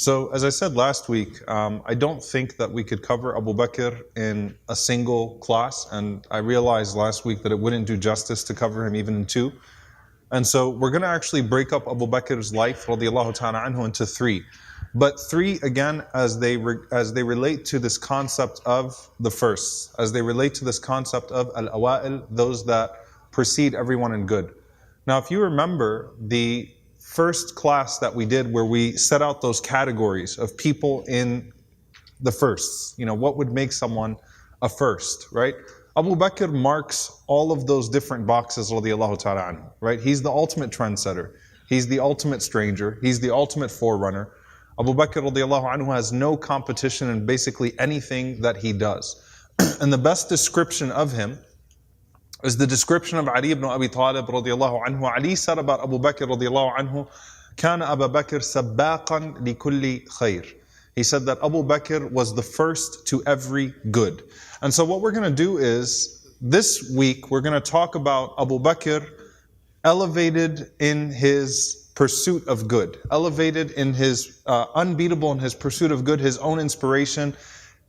So, as I said last week, I don't think that we could cover Abu Bakr in a single class, and I realized last week that it wouldn't do justice to cover him even in two. And so we're going to actually break up Abu Bakr's life, Razi Allah Tala Anha, into three. But three, again, as they relate to this concept of the firsts, as they relate to this concept of al-awa'il, those that precede everyone in good. Now, if you remember the first class that we did where we set out those categories of people in the firsts, what would make someone a first, right? Abu Bakr marks all of those different boxes, radiyallahu ta'ala anhu, right? He's the ultimate trendsetter. He's the ultimate stranger. He's the ultimate forerunner. Abu Bakr radiyallahu anhu has no competition in basically anything that he does. And the best description of him is the description of Ali ibn Abi Talib radiyallahu anhu. Ali said about Abu Bakr radiyallahu anhu, كان أبا بكر سباقا لكل خير. He said that Abu Bakr was the first to every good. And so what we're going to do is, this week we're going to talk about Abu Bakr elevated in his pursuit of good, elevated in his unbeatable in his pursuit of good, his own inspiration,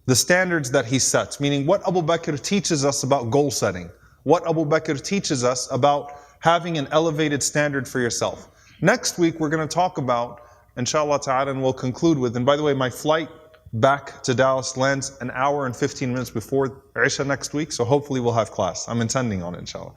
the standards that he sets, meaning what Abu Bakr teaches us about goal setting, what Abu Bakr teaches us about having an elevated standard for yourself. Next week we're going to talk about, inshallah ta'ala, and we'll conclude with, and by the way, my flight back to Dallas lands an hour and 15 minutes before Isha next week, so hopefully we'll have class. I'm intending on it, inshallah.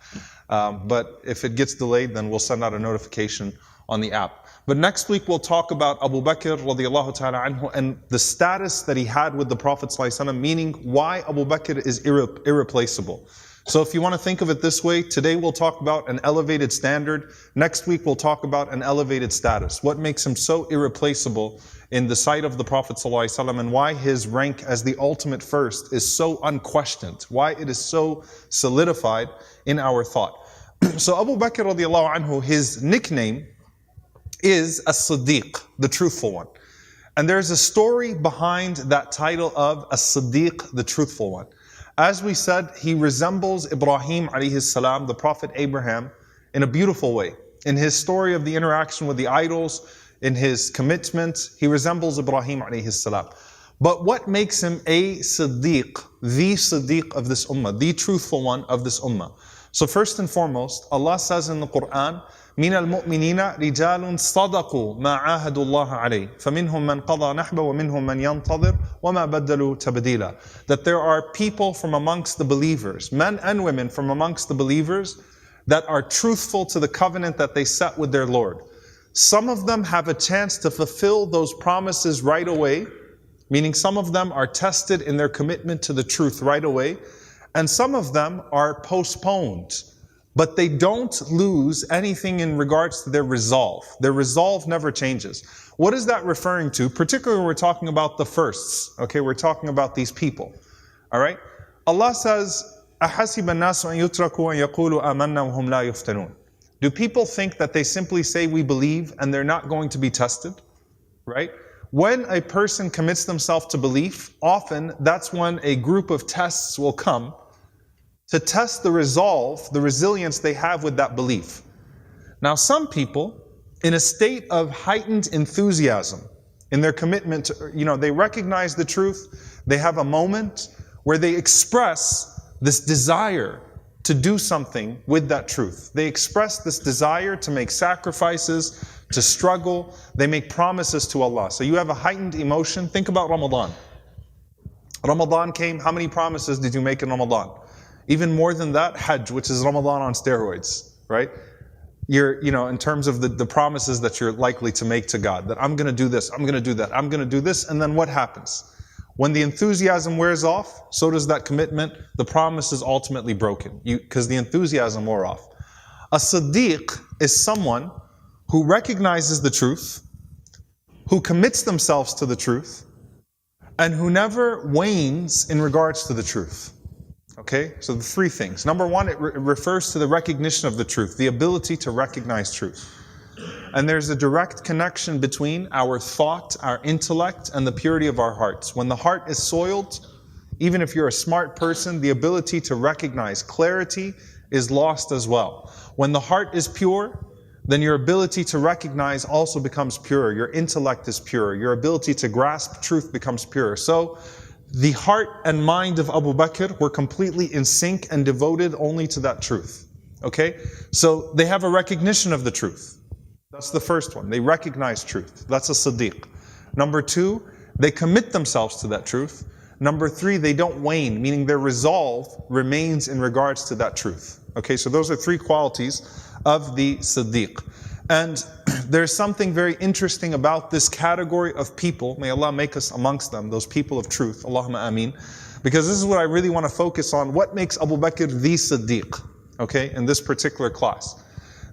But if it gets delayed, then we'll send out a notification on the app. But next week we'll talk about Abu Bakr radiyallahu ta'ala anhu and the status that he had with the Prophet sallallahu alaihi wasallam, meaning why Abu Bakr is irreplaceable. So if you want to think of it this way, today we'll talk about an elevated standard. Next week we'll talk about an elevated status. What makes him so irreplaceable in the sight of the Prophet ﷺ, and why his rank as the ultimate first is so unquestioned, why it is so solidified in our thought. So Abu Bakr radiallahu anhu, his nickname is As-Siddiq, the truthful one. And there's a story behind that title of As-Siddiq, the truthful one. As we said, he resembles Ibrahim alayhi salam, the Prophet Abraham, in a beautiful way. In his story of the interaction with the idols, in his commitment, he resembles Ibrahim alayhi salam. But what makes him a Siddiq, the Siddiq of this ummah, the truthful one of this ummah? So first and foremost, Allah says in the Quran, مِنَ الْمُؤْمِنِينَ رِجَالٌ صَدَقُوا مَا عَاهَدُوا اللَّهَ عَلَيْهِ فَمِنْهُمْ مَنْ قَضَى نَحْبَهُ وَمِنْهُمْ مَنْ يَنْتَظِرُ وَمَا بَدَّلُوا تَبْدِيلًا. That there are people from amongst the believers, men and women from amongst the believers, that are truthful to the covenant that they set with their Lord. Some of them have a chance to fulfill those promises right away, meaning some of them are tested in their commitment to the truth right away, and some of them are postponed. But they don't lose anything in regards to their resolve. Their resolve never changes. What is that referring to? Particularly when we're talking about the firsts. Okay, we're talking about these people. Alright? Allah says, أَحَسِبَ النَّاسُ أَن يُتْرَكُوا أَن يَقُولُوا آمَنَّا وَهُمْ لَا يُفْتَنُونَ. Do people think that they simply say we believe and they're not going to be tested? Right? When a person commits themselves to belief, often that's when a group of tests will come to test the resolve, the resilience they have with that belief. Now some people, in a state of heightened enthusiasm, in their commitment to, they recognize the truth, they have a moment where they express this desire to do something with that truth. They express this desire to make sacrifices, to struggle, they make promises to Allah. So you have a heightened emotion. Think about Ramadan. Ramadan came, how many promises did you make in Ramadan? Even more than that, Hajj, which is Ramadan on steroids, right? You're, in terms of the promises that you're likely to make to God, that I'm going to do this, I'm going to do that, I'm going to do this, and then what happens? When the enthusiasm wears off, so does that commitment. The promise is ultimately broken, because the enthusiasm wore off. A Siddiq is someone who recognizes the truth, who commits themselves to the truth, and who never wanes in regards to the truth. Okay, so the three things. Number one, it refers to the recognition of the truth, the ability to recognize truth. And there's a direct connection between our thought, our intellect, and the purity of our hearts. When the heart is soiled, even if you're a smart person, the ability to recognize clarity is lost as well. When the heart is pure, then your ability to recognize also becomes pure. Your intellect is pure. Your ability to grasp truth becomes pure. So the heart and mind of Abu Bakr were completely in sync and devoted only to that truth. Okay? So they have a recognition of the truth. That's the first one. They recognize truth. That's a Siddiq. Number two, they commit themselves to that truth. Number three, they don't wane, meaning their resolve remains in regards to that truth. Okay, so those are three qualities of the Siddiq. And there's something very interesting about this category of people. May Allah make us amongst them, those people of truth. Allahumma ameen. Because this is what I really want to focus on. What makes Abu Bakr the Siddiq? Okay, in this particular class.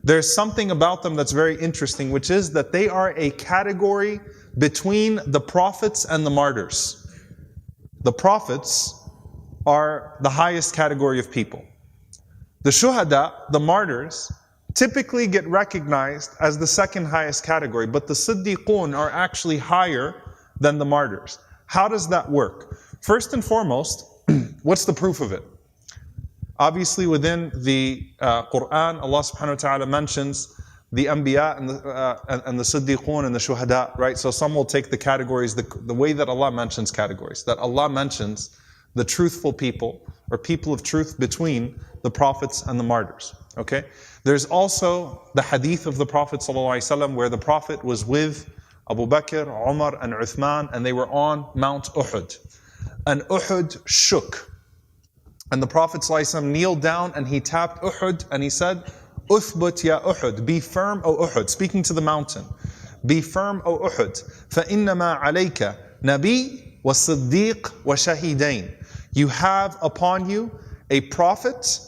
There's something about them that's very interesting, which is that they are a category between the prophets and the martyrs. The prophets are the highest category of people. The shuhada, the martyrs, typically get recognized as the second highest category, but the siddiqun are actually higher than the martyrs. How does that work? First and foremost, what's the proof of it? Obviously within the Quran, Allah subhanahu wa ta'ala mentions the anbiya and the siddiqun and the shuhada, right? So some will take the categories, the way that Allah mentions categories, that Allah mentions the truthful people or people of truth between the prophets and the martyrs, okay? There's also the hadith of the Prophet ﷺ where the Prophet was with Abu Bakr, Umar and Uthman and they were on Mount Uhud. And Uhud shook. And the Prophet ﷺ kneeled down and he tapped Uhud and he said, Uthbut ya Uhud, be firm O Uhud, speaking to the mountain. Be firm O Uhud, فَإِنَّمَا عَلَيْكَ نَبِي وَصِدِّيقْ وَشَهِيدَيْن. You have upon you a prophet,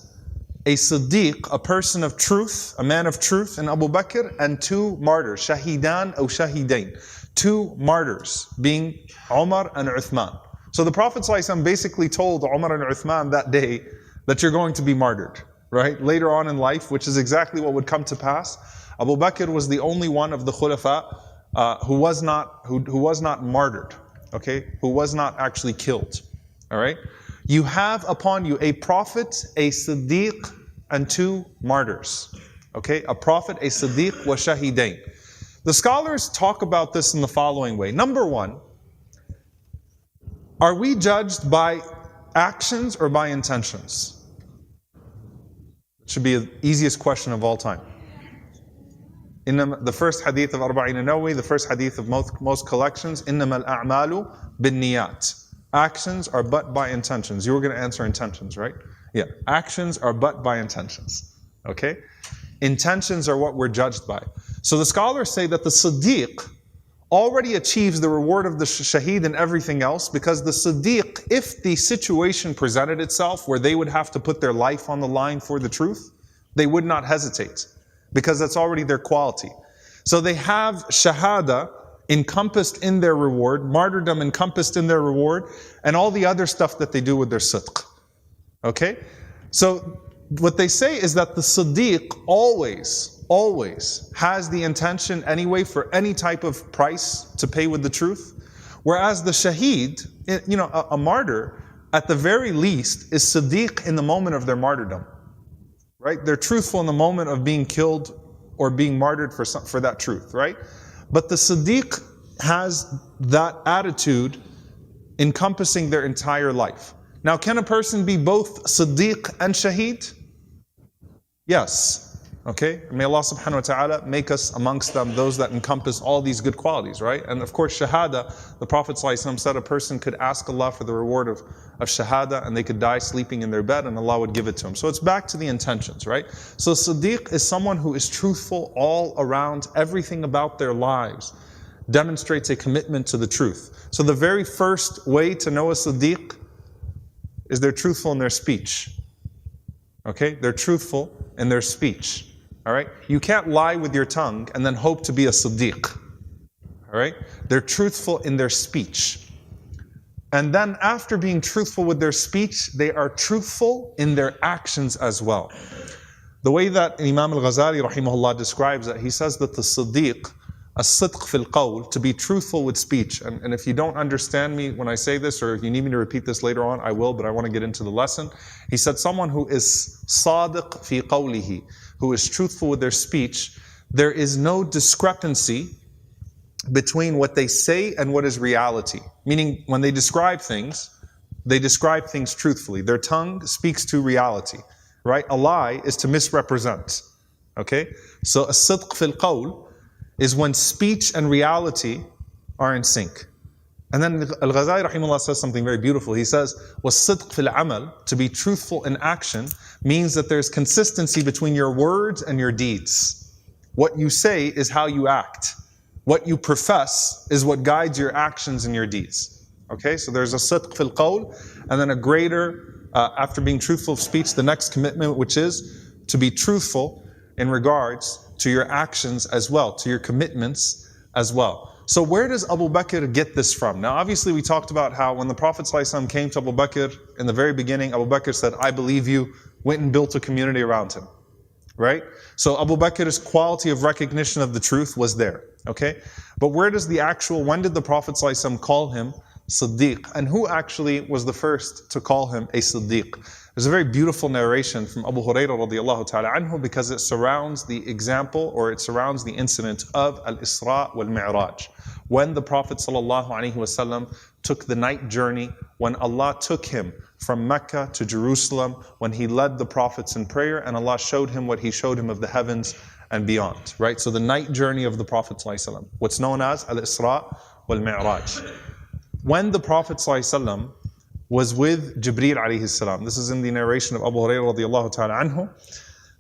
a Siddiq, a person of truth, a man of truth in Abu Bakr, and two martyrs, Shahidan or Shahidain. Two martyrs, being Umar and Uthman. So the Prophet ﷺ basically told Umar and Uthman that day that you're going to be martyred, right? Later on in life, which is exactly what would come to pass. Abu Bakr was the only one of the Khilafat who was not martyred, okay? Who was not actually killed, all right? You have upon you a prophet, a Siddiq, and two martyrs, okay? A prophet, a Siddiq, wa Shahidain. The scholars talk about this in the following way. Number one, are we judged by actions or by intentions? It should be the easiest question of all time. In the first hadith of Arba'in Nawawi, the first hadith of most collections, إِنَّمَا الْأَعْمَالُ بِالنِّيَّاتِ. Actions are but by intentions. You were going to answer intentions, right? Yeah. Actions are but by intentions. Okay? Intentions are what we're judged by. So the scholars say that the Siddiq already achieves the reward of the shaheed and everything else, because the Siddiq, if the situation presented itself where they would have to put their life on the line for the truth, they would not hesitate, because that's already their quality. So they have shahada encompassed in their reward, martyrdom encompassed in their reward, and all the other stuff that they do with their sidq. Okay? So what they say is that the Siddiq always has the intention anyway for any type of price to pay with the truth. Whereas the shaheed, a martyr, at the very least, is Siddiq in the moment of their martyrdom. Right? They're truthful in the moment of being killed or being martyred for that truth, right? But the Siddiq has that attitude encompassing their entire life. Now, can a person be both Siddiq and Shaheed? Yes. Okay? May Allah subhanahu wa ta'ala make us amongst them those that encompass all these good qualities, right? And of course, Shahada, the Prophet ﷺ said a person could ask Allah for the reward of Shahada and they could die sleeping in their bed and Allah would give it to them. So it's back to the intentions, right? So Siddiq is someone who is truthful all around. Everything about their lives demonstrates a commitment to the truth. So the very first way to know a Siddiq is they're truthful in their speech. Okay? They're truthful in their speech. All right? You can't lie with your tongue and then hope to be a Siddiq. All right? They're truthful in their speech. And then after being truthful with their speech, they are truthful in their actions as well. The way that Imam al-Ghazali rahimahullah describes it, he says that the Siddiq, as-sidq fil qawl, to be truthful with speech. And if you don't understand me when I say this, or if you need me to repeat this later on, I will, but I want to get into the lesson. He said someone who is sadiq fi qawlihi, who is truthful with their speech, there is no discrepancy between what they say and what is reality. Meaning, when they describe things truthfully. Their tongue speaks to reality, right? A lie is to misrepresent, okay? So, as-sidq fil qawl is when speech and reality are in sync. And then Al-Ghazali rahimahullah says something very beautiful. He says, was-sidq fil amal, to be truthful in action, means that there's consistency between your words and your deeds. What you say is how you act. What you profess is what guides your actions and your deeds. Okay, so there's a sidq fil qawl, and then a greater, after being truthful of speech, the next commitment, which is to be truthful in regards to your actions as well, to your commitments as well. So where does Abu Bakr get this from? Now obviously we talked about how when the Prophet ﷺ came to Abu Bakr in the very beginning, Abu Bakr said, I believe you, went and built a community around him. Right? So Abu Bakr's quality of recognition of the truth was there. Okay? But where does when did the Prophet ﷺ call him Siddiq? And who actually was the first to call him a Siddiq? There's a very beautiful narration from Abu Hurairah radiallahu ta'ala anhu, because it surrounds the example, or it surrounds the incident of Al-Isra wal-Mi'raj. When the Prophet sallallahu alaihi wasallam took the night journey, when Allah took him from Mecca to Jerusalem, when he led the prophets in prayer, and Allah showed him what he showed him of the heavens and beyond. Right? So the night journey of the Prophet sallallahu alaihi wasallam, what's known as Al-Isra wal-Mi'raj. When the Prophet ﷺ was with Jibreel alayhi salam, this is in the narration of Abu Hurairah radiallahu ta'ala anhu,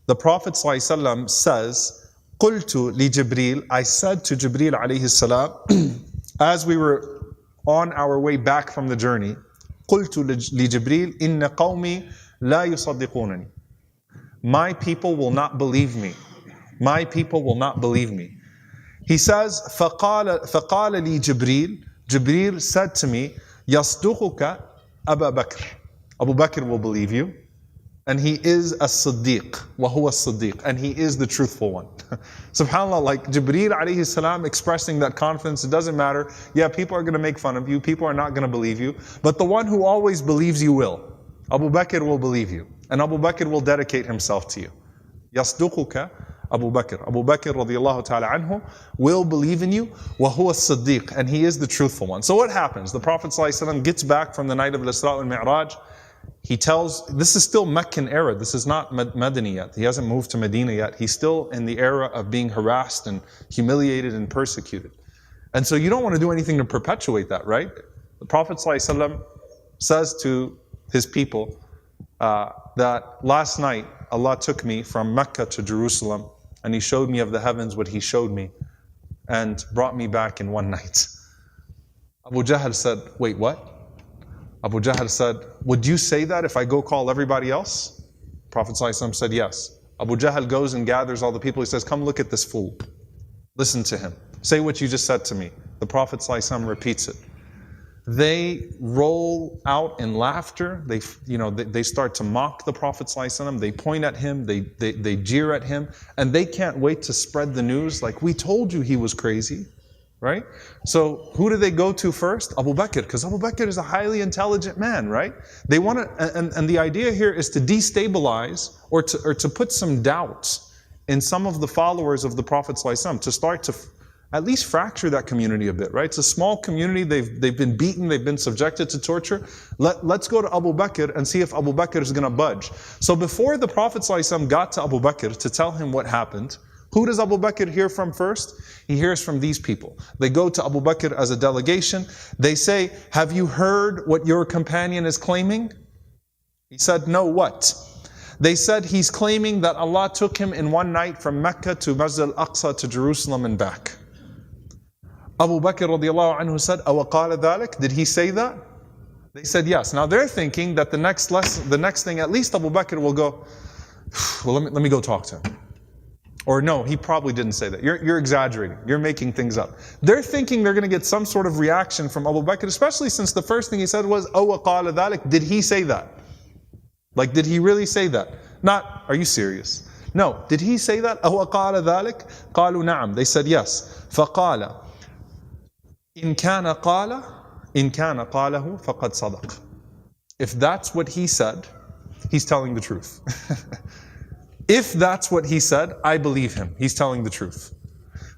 the Prophet ﷺ says, قُلْتُ لِجِبْرِيلَ, I said to Jibreel alayhi salam, as we were on our way back from the journey, قُلْتُ لِجِبْرِيلَ إِنَّ قَوْمِي لَا يُصَدِّقُونَنِي. My people will not believe me. My people will not believe me. He says, فَقَالَ لِي جِبْرِيلَ, Jibreel said to me, يَصْدُقُكَ أَبَا بَكْرٍ. Abu Bakr will believe you, and he is a Siddiq, وَهُوَ الصِّدِّيقُ, and he is the truthful one. SubhanAllah, like Jibreel alayhi salam expressing that confidence. It doesn't matter, yeah, people are going to make fun of you, people are not going to believe you, but the one who always believes you will. Abu Bakr will believe you, and Abu Bakr will dedicate himself to you. يَصْدُقُكَ Abu Bakr. Abu Bakr radiallahu ta'ala anhu will believe in you, وَهُوَ الصِّدِّيقُ, and he is the truthful one. So what happens? The Prophet ﷺ gets back from the night of Al-Isra wal-Mi'raj. He tells, this is still Meccan era, this is not Madani yet. He hasn't moved to Medina yet. He's still in the era of being harassed and humiliated and persecuted. And so you don't want to do anything to perpetuate that, right? The Prophet ﷺ says to his people that last night Allah took me from Mecca to Jerusalem, and He showed me of the heavens what He showed me, and brought me back in one night. Abu Jahl said, wait, what? Abu Jahl said, would you say that if I go call everybody else? Prophet ﷺ said, yes. Abu Jahl goes and gathers all the people. He says, come look at this fool. Listen to him. Say what you just said to me. The Prophet ﷺ repeats it. They roll out in laughter. They start to mock the Prophet ﷺ. They point at him. They jeer at him, and they can't wait to spread the news. Like, we told you he was crazy, right? So who do they go to first? Abu Bakr, because Abu Bakr is a highly intelligent man, right? They want to, and the idea here is to destabilize or to put some doubt in some of the followers of the Prophet ﷺ, to start to at least fracture that community a bit, right? It's a small community. They've been beaten. They've been subjected to torture. Let's go to Abu Bakr and see if Abu Bakr is going to budge. So before the Prophet ﷺ got to Abu Bakr to tell him what happened, who does Abu Bakr hear from first? He hears from these people. They go to Abu Bakr as a delegation. They say, have you heard what your companion is claiming? He said, no, what? They said he's claiming that Allah took him in one night from Mecca to Masjid al-Aqsa to Jerusalem and back. Abu Bakr radiallahu anhu said, أَوَقَالَ ذَلِكَ? Did he say that? They said yes. Now they're thinking that the next thing, at least Abu Bakr will go, well, let me go talk to him. Or no, he probably didn't say that. You're exaggerating. You're making things up. They're thinking they're going to get some sort of reaction from Abu Bakr, especially since the first thing he said was, أَوَقَالَ ذَلِكَ? Did he say that? Like, did he really say that? Not, are you serious? No, did he say that? أَوَقَالَ ذَلِكَ? قَالُوا نَعَمْ. They said yes. فَقَالَ إن كان قاله فقد صدق. If that's what he said, he's telling the truth. If that's what he said, I believe him. He's telling the truth.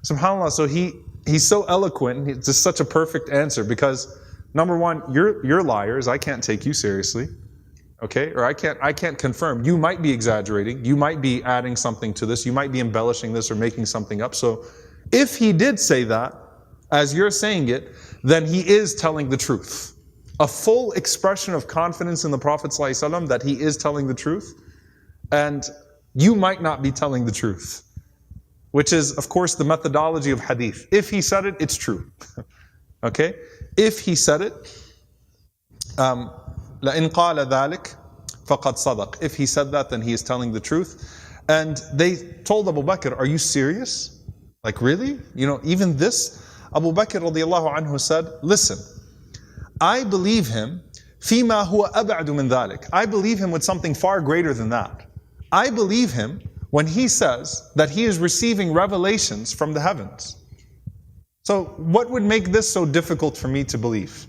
SubhanAllah, so he's so eloquent. It's just such a perfect answer because, number one, you're liars. I can't take you seriously. Okay? Or I can't confirm. You might be exaggerating. You might be adding something to this. You might be embellishing this or making something up. So if he did say that, as you're saying it, then he is telling the truth. A full expression of confidence in the Prophet ﷺ that he is telling the truth. And you might not be telling the truth. Which is, of course, the methodology of hadith. If he said it, it's true. Okay? If he said it, لَإِنْ قَالَ ذَلِكَ فَقَدْ صَدَقَ. If he said that, then he is telling the truth. And they told Abu Bakr, are you serious? Like, really? You know, even this? Abu Bakr radiallahu anhu said, listen, I believe him فِيمَا هُوَ أَبْعَدُ مِنْ ذَلِكَ. I believe him with something far greater than that. I believe him when he says that he is receiving revelations from the heavens. So what would make this so difficult for me to believe?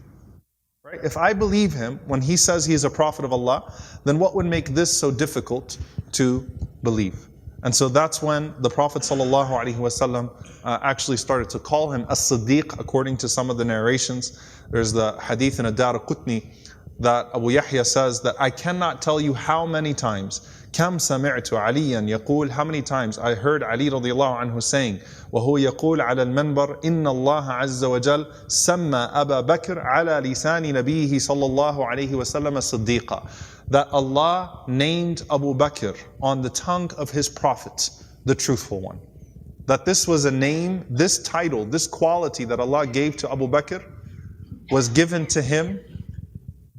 Right? If I believe him when he says he is a prophet of Allah, then what would make this so difficult to believe? And so that's when the Prophet ﷺ actually started to call him as-Siddiq, according to some of the narrations. There's the hadith in Ad-Daraqutni that Abu Yahya says that I cannot tell you how many times كم سمعت عليا يقول, how many times I heard Ali radiallahu anhu saying, وهو يقول على المنبر إن الله عز وجل سمى أبا بكر على لسان نبيه صلى الله عليه وسلم صديقا. That Allah named Abu Bakr on the tongue of his prophet, the truthful one. That this was a name, this title, this quality that Allah gave to Abu Bakr was given to him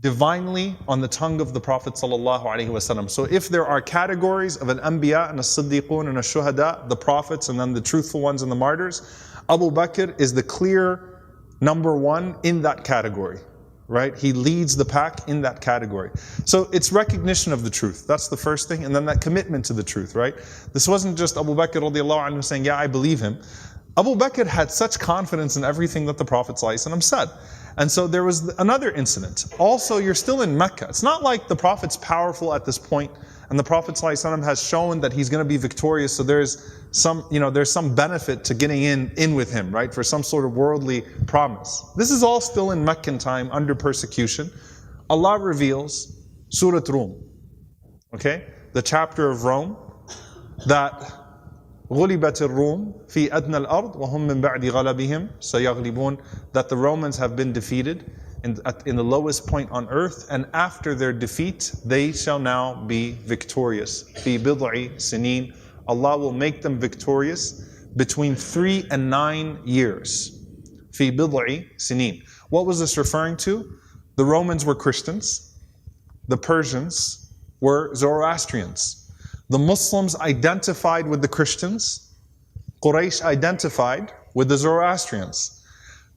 divinely on the tongue of the Prophet ﷺ. So if there are categories of an Anbiya and a Siddiqun and a Shuhada, the prophets and then the truthful ones and the martyrs, Abu Bakr is the clear number one in that category, right? He leads the pack in that category. So it's recognition of the truth. That's the first thing. And then that commitment to the truth, right? This wasn't just Abu Bakr radiallahu anhu saying, yeah, I believe him. Abu Bakr had such confidence in everything that the Prophet ﷺ said. And so there was another incident. Also, you're still in Mecca. It's not like the Prophet's powerful at this point, and the Prophet ﷺ has shown that he's going to be victorious. So there's some benefit to getting in with him, right? For some sort of worldly promise. This is all still in Meccan time, under persecution. Allah reveals Surah Rum, okay? The chapter of Rome, that غُلِبَتِ الرُّومُ فِي أَدْنَى الْأَرْضِ وَهُمْ مِنْ بَعْدِ غَلَبِهِمْ سَيَغْلِبُونَ. That the Romans have been defeated in the lowest point on earth, and after their defeat, they shall now be victorious. فِي بِضْعِ سِنِينَ. Allah will make them victorious between 3 and 9 years. فِي بِضْعِ سِنِينَ. What was this referring to? The Romans were Christians. The Persians were Zoroastrians. The Muslims identified with the Christians. Quraysh identified with the Zoroastrians.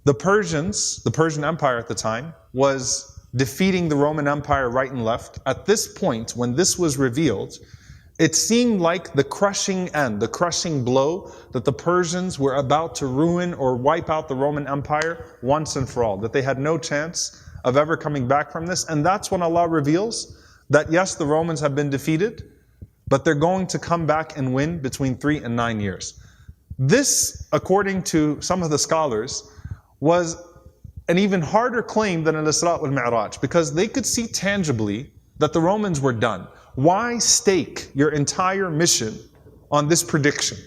The Persians, the Persian Empire at the time, was defeating the Roman Empire right and left. At this point, when this was revealed, it seemed like the crushing end, the crushing blow, that the Persians were about to ruin or wipe out the Roman Empire once and for all. That they had no chance of ever coming back from this. And that's when Allah reveals that yes, the Romans have been defeated, but they're going to come back and win between 3 and 9 years. This, according to some of the scholars, was an even harder claim than al-Isra wal-Mi'raj, because they could see tangibly that the Romans were done. Why stake your entire mission on this prediction?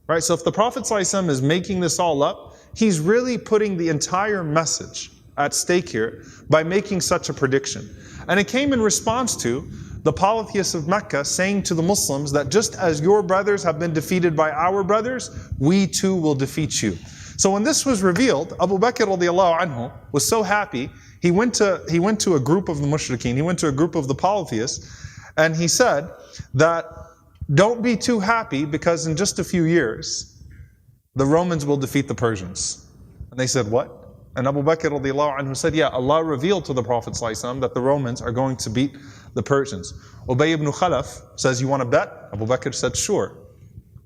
Right? So if the Prophet ﷺ is making this all up, he's really putting the entire message at stake here by making such a prediction. And it came in response to the polytheists of Mecca saying to the Muslims that just as your brothers have been defeated by our brothers, we too will defeat you. So when this was revealed, Abu Bakr radiallahu anhu was so happy, he went to a group of the mushrikeen, he went to a group of the polytheists, and he said that don't be too happy because in just a few years, the Romans will defeat the Persians. And they said, what? And Abu Bakr radiallahu anhu said, yeah, Allah revealed to the Prophet ﷺ that the Romans are going to beat the Persians. Ubay ibn Khalaf says, you want to bet? Abu Bakr said, sure.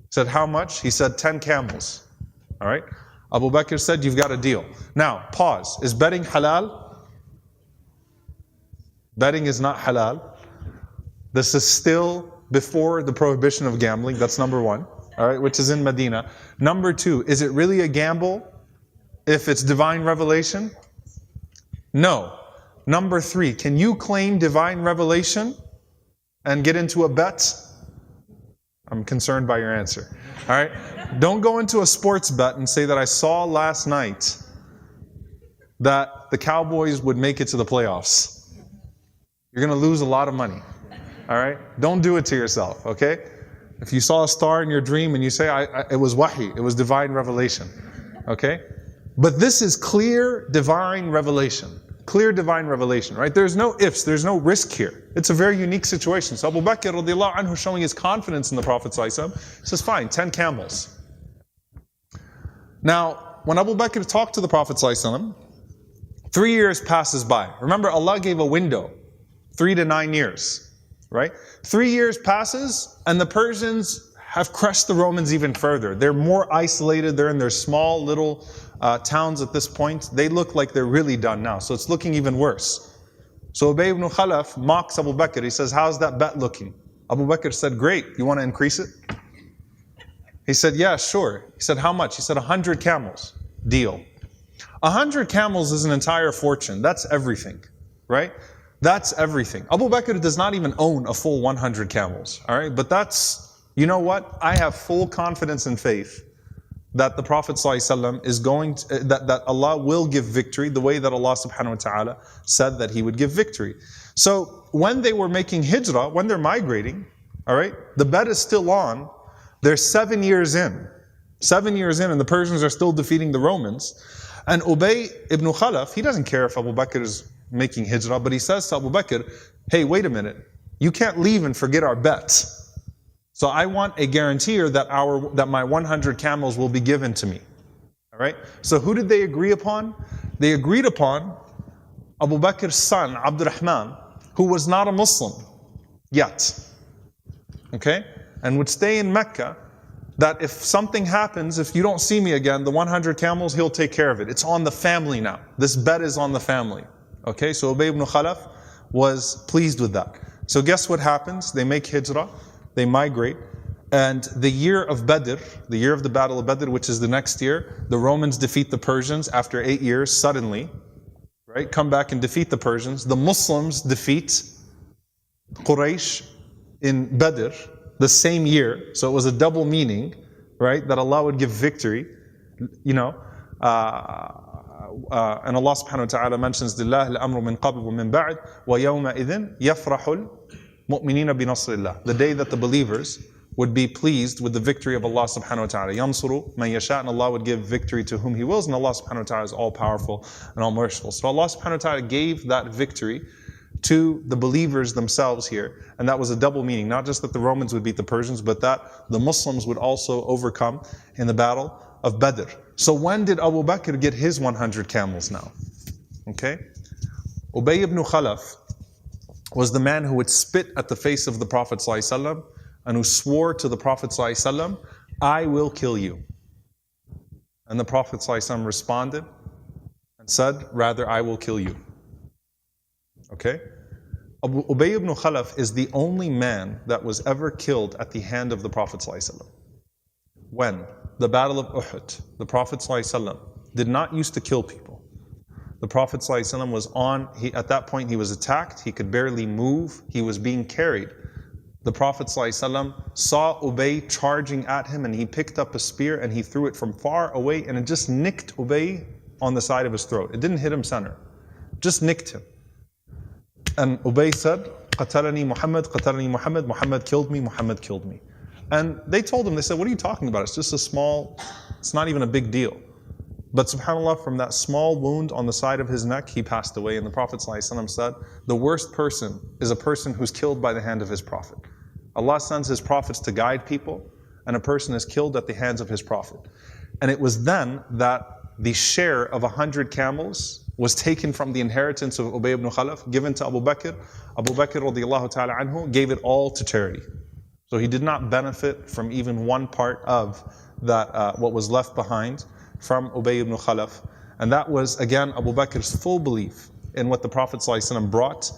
He said, how much? He said, 10 camels. All right. Abu Bakr said, you've got a deal. Now, pause. Is betting halal? Betting is not halal. This is still before the prohibition of gambling? That's number one, all right, which is in Medina. Number two, is it really a gamble if it's divine revelation? No. Number three, can you claim divine revelation and get into a bet? I'm concerned by your answer. All right? Don't go into a sports bet and say that I saw last night that the Cowboys would make it to the playoffs. You're going to lose a lot of money. All right? Don't do it to yourself, okay? If you saw a star in your dream and you say, it was wahi, it was divine revelation, okay? But this is clear divine revelation. Clear divine revelation, right? There's no ifs, there's no risk here. It's a very unique situation. So Abu Bakr radiallahu anhu, showing his confidence in the Prophet ﷺ, says, fine, 10 camels. Now, when Abu Bakr talked to the Prophet ﷺ, 3 years passes by. Remember, Allah gave a window, 3 to 9 years, right? 3 years passes, and the Persians have crushed the Romans even further. They're more isolated, they're in their small little towns at this point. They look like they're really done now. So it's looking even worse. So Ubay ibn Khalaf mocks Abu Bakr. He says, how's that bet looking? Abu Bakr said, great. You want to increase it? He said, yeah, sure. He said, how much? He said, 100 camels. Deal. 100 camels is an entire fortune. That's everything, right? That's everything. Abu Bakr does not even own a full 100 camels, all right? But that's, you know what? I have full confidence and faith that the Prophet ﷺ is going to, that Allah will give victory the way that Allah subhanahu wa ta'ala said that He would give victory. So when they were making hijrah, when they're migrating, all right, the bet is still on. They're 7 years in. 7 years in, and the Persians are still defeating the Romans. And Ubay ibn Khalaf, he doesn't care if Abu Bakr is making hijrah, but he says to Abu Bakr, hey, wait a minute, you can't leave and forget our bet. So I want a guarantor that my 100 camels will be given to me. All right? So who did they agree upon? They agreed upon Abu Bakr's son, Abdurrahman, who was not a Muslim yet. Okay? And would stay in Mecca, that if something happens, if you don't see me again, the 100 camels, he'll take care of it. It's on the family now. This bet is on the family. Okay? So Ubay ibn Khalaf was pleased with that. So guess what happens? They make hijrah. They migrate, and the year of Badr, the year of the Battle of Badr, which is the next year, the Romans defeat the Persians after 8 years, suddenly, right? Come back and defeat the Persians. The Muslims defeat Quraysh in Badr the same year, so it was a double meaning, right? That Allah would give victory, you know. And Allah subhanahu wa ta'ala mentions, لِلَّهِ الْأَمْرُ مِنْ قَبْلُ وَمِنْ بَعْدُ وَيَوْمَئِذٍ يَفْرَحُ الْمُؤْمِنِينَ بِنَصْرِ اللَّهِ. The day that the believers would be pleased with the victory of Allah subhanahu wa ta'ala. يَنْصُرُ مَنْ يَشَاءُ, and Allah would give victory to whom He wills, and Allah subhanahu wa ta'ala is all powerful and all merciful. So Allah subhanahu wa ta'ala gave that victory to the believers themselves here, and that was a double meaning, not just that the Romans would beat the Persians, but that the Muslims would also overcome in the battle of Badr. So when did Abu Bakr get his 100 camels now? Okay? Ubay ibn Khalaf was the man who would spit at the face of the Prophet ﷺ and who swore to the Prophet ﷺ, I will kill you. And the Prophet ﷺ responded and said, rather, I will kill you. Okay? Ubay ibn Khalaf is the only man that was ever killed at the hand of the Prophet ﷺ. When? The Battle of Uhud. The Prophet ﷺ did not used to kill people. The Prophet ﷺ was at that point he was attacked, he could barely move, he was being carried. The Prophet ﷺ saw Ubay charging at him, and he picked up a spear and he threw it from far away, and it just nicked Ubay on the side of his throat. It didn't hit him center, just nicked him. And Ubay said, Qatalani Muhammad, Qatalani Muhammad, Muhammad killed me, Muhammad killed me. And they told him, they said, what are you talking about? It's just it's not even a big deal. But subhanAllah, from that small wound on the side of his neck, he passed away. And the Prophet ﷺ said, the worst person is a person who's killed by the hand of his Prophet. Allah sends His Prophets to guide people, and a person is killed at the hands of his Prophet. And it was then that the share of 100 camels was taken from the inheritance of Ubay ibn Khalaf, given to Abu Bakr. Abu Bakr radiallahu ta'ala anhu gave it all to charity. So he did not benefit from even one part of that, what was left behind from Ubay ibn Khalaf. And that was, again, Abu Bakr's full belief in what the Prophet ﷺ brought,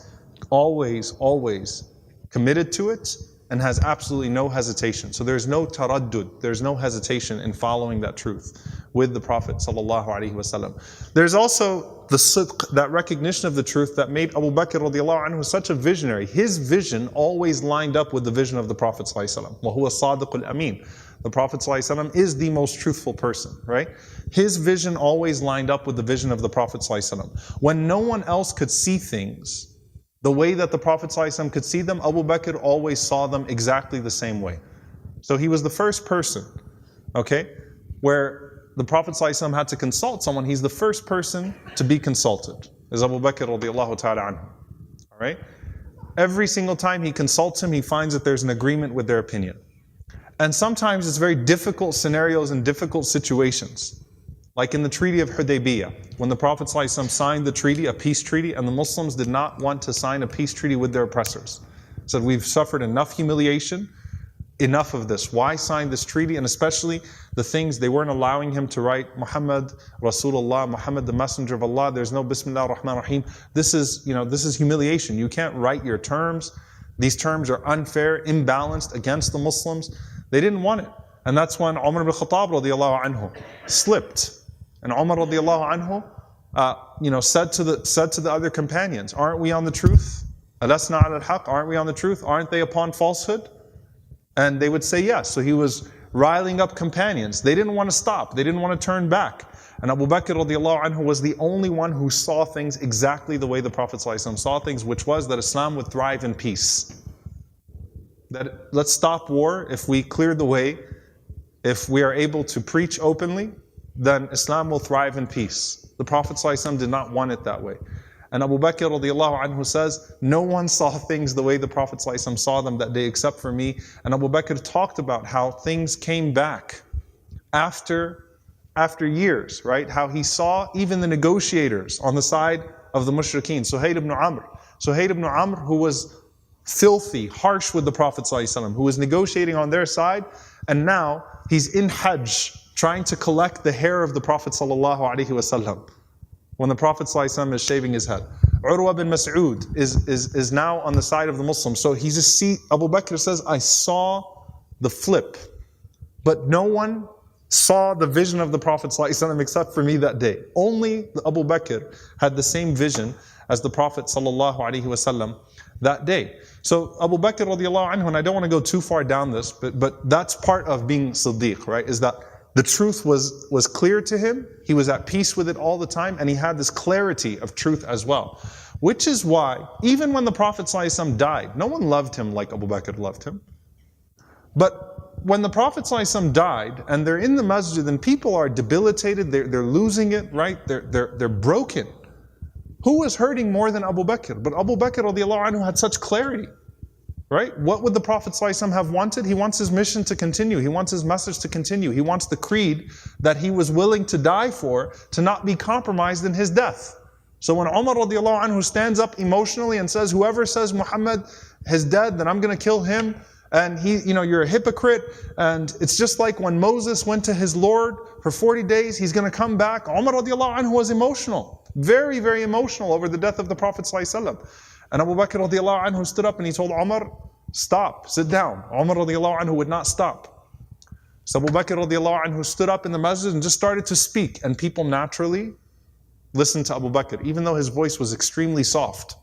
always committed to it, and has absolutely no hesitation. So there's no taraddud, there's no hesitation in following that truth with the Prophet ﷺ. There's also the sidq, that recognition of the truth that made Abu Bakr radiallahu anhu such a visionary. His vision always lined up with the vision of the Prophet ﷺ. وَهُوَ الصَّادِقُ الْأَمِينَ. The Prophet ﷺ is the most truthful person, right? His vision always lined up with the vision of the Prophet ﷺ. When no one else could see things the way that the Prophet ﷺ could see them, Abu Bakr always saw them exactly the same way. So he was the first person, okay, where the Prophet ﷺ had to consult someone. He's the first person to be consulted, is Abu Bakr Allah Tala Anha. All right? Every single time he consults him, he finds that there's an agreement with their opinion. And sometimes it's very difficult scenarios and difficult situations. Like in the Treaty of Hudaybiyah, when the Prophet ﷺ signed the treaty, a peace treaty, and the Muslims did not want to sign a peace treaty with their oppressors. Said, we've suffered enough humiliation, enough of this. Why sign this treaty? And especially the things they weren't allowing him to write, Muhammad Rasulullah, Muhammad the Messenger of Allah. There's no Bismillah ar-Rahman ar-Rahim. This is humiliation. You can't write your terms. These terms are unfair, imbalanced against the Muslims. They didn't want it. And that's when Umar ibn Khattab radiallahu anhu slipped. And Umar radiallahu anhu said to the other companions, aren't we on the truth? Alasna ala al-haq, aren't we on the truth? Aren't they upon falsehood? And they would say yes. So he was riling up companions. They didn't want to stop. They didn't want to turn back. And Abu Bakr radiallahu anhu was the only one who saw things exactly the way the Prophet ﷺ saw things, which was that Islam would thrive in peace. That let's stop war. If we clear the way, if we are able to preach openly, then Islam will thrive in peace. The Prophet ﷺ did not want it that way. And Abu Bakr radiallahu anhu says, no one saw things the way the Prophet ﷺ saw them that day except for me. And Abu Bakr talked about how things came back after years, right? How he saw even the negotiators on the side of the mushrikeen. Suhayd ibn Amr, who was filthy, harsh with the Prophet ﷺ, who was negotiating on their side, and now he's in Hajj trying to collect the hair of the Prophet ﷺ when the Prophet ﷺ is shaving his head. Urwa bin Mas'ud is now on the side of the Muslims. So he's Abu Bakr says, I saw the flip, but no one saw the vision of the Prophet ﷺ except for me that day. Only Abu Bakr had the same vision as the Prophet ﷺ that day. So Abu Bakr radiallahu anhu, and I don't want to go too far down this, but that's part of being Siddiq, right? Is that the truth was clear to him, he was at peace with it all the time, and he had this clarity of truth as well. Which is why, even when the Prophet ﷺ died, no one loved him like Abu Bakr loved him. But when the Prophet ﷺ died, and they're in the masjid, and people are debilitated, they're losing it, right? They're broken. Who was hurting more than Abu Bakr? But Abu Bakr radiallahu anhu had such clarity. Right? What would the Prophet ﷺ have wanted? He wants his mission to continue. He wants his message to continue. He wants the creed that he was willing to die for to not be compromised in his death. So when Umar radiallahu anhu stands up emotionally and says, whoever says Muhammad is dead, then I'm going to kill him. And you're a hypocrite. And it's just like when Moses went to his Lord for 40 days, he's going to come back. Umar radiallahu anhu was emotional. Very, very emotional over the death of the Prophet ﷺ. And Abu Bakr radiallahu anhu stood up and he told Umar, stop, sit down. Umar radiallahu anhu would not stop. So Abu Bakr radiallahu anhu stood up in the masjid and just started to speak. And people naturally listened to Abu Bakr, even though his voice was extremely soft.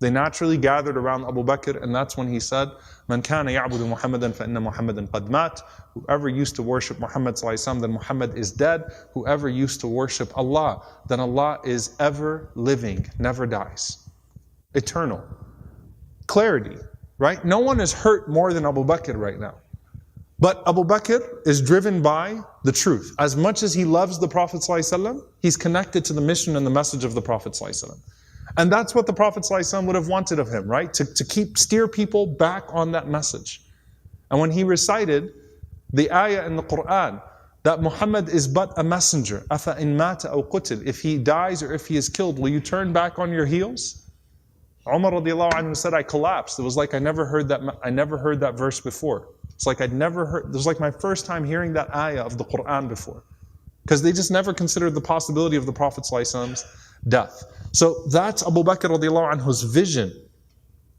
They naturally gathered around Abu Bakr, and that's when he said, Man kana ya'budu Muhammadan fa inna Muhammadan qad mat. Whoever used to worship Muhammad sallallahu alaihi wasallam, then Muhammad is dead. Whoever used to worship Allah, then Allah is ever living, never dies. Eternal. Clarity, right? No one is hurt more than Abu Bakr right now. But Abu Bakr is driven by the truth. As much as he loves the Prophet ﷺ, he's connected to the mission and the message of the Prophet ﷺ. And that's what the Prophet ﷺ would have wanted of him, right? To steer people back on that message. And when he recited the ayah in the Quran, that Muhammad is but a messenger. أَفَإِن مَاتَ أَوْ قُتِلْ. If he dies or if he is killed, will you turn back on your heels? Umar radiallahu anhu said, I collapsed. It was like I never heard that verse before. It's like it was like my first time hearing that ayah of the Quran before. Because they just never considered the possibility of the Prophet ﷺ's death. So that's Abu Bakr radiallahu anhu's vision.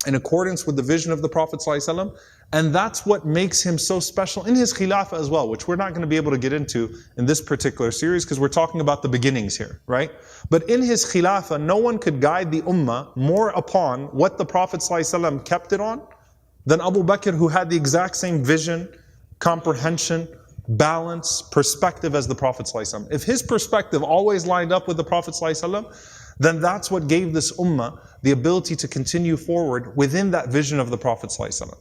in accordance with the vision of the Prophet ﷺ. And that's what makes him so special in his Khilafah as well, which we're not going to be able to get into in this particular series because we're talking about the beginnings here, right? But in his Khilafah, no one could guide the Ummah more upon what the Prophet ﷺ kept it on than Abu Bakr, who had the exact same vision, comprehension, balance, perspective as the Prophet ﷺ. If his perspective always lined up with the Prophet ﷺ, then that's what gave this Ummah the ability to continue forward within that vision of the Prophet ﷺ.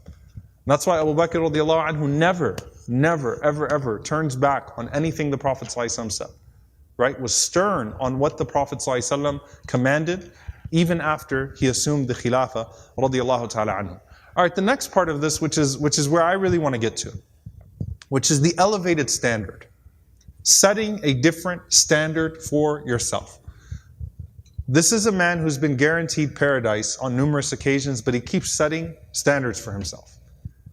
That's why Abu Bakr radiallahu anhu never, ever turns back on anything the Prophet ﷺ said. Right? Was stern on what the Prophet ﷺ commanded, even after he assumed the Khilafah radiallahu ta'ala anhu. Alright, the next part of this, which is where I really want to get to, which is the elevated standard. Setting a different standard for yourself. This is a man who's been guaranteed paradise on numerous occasions, but he keeps setting standards for himself.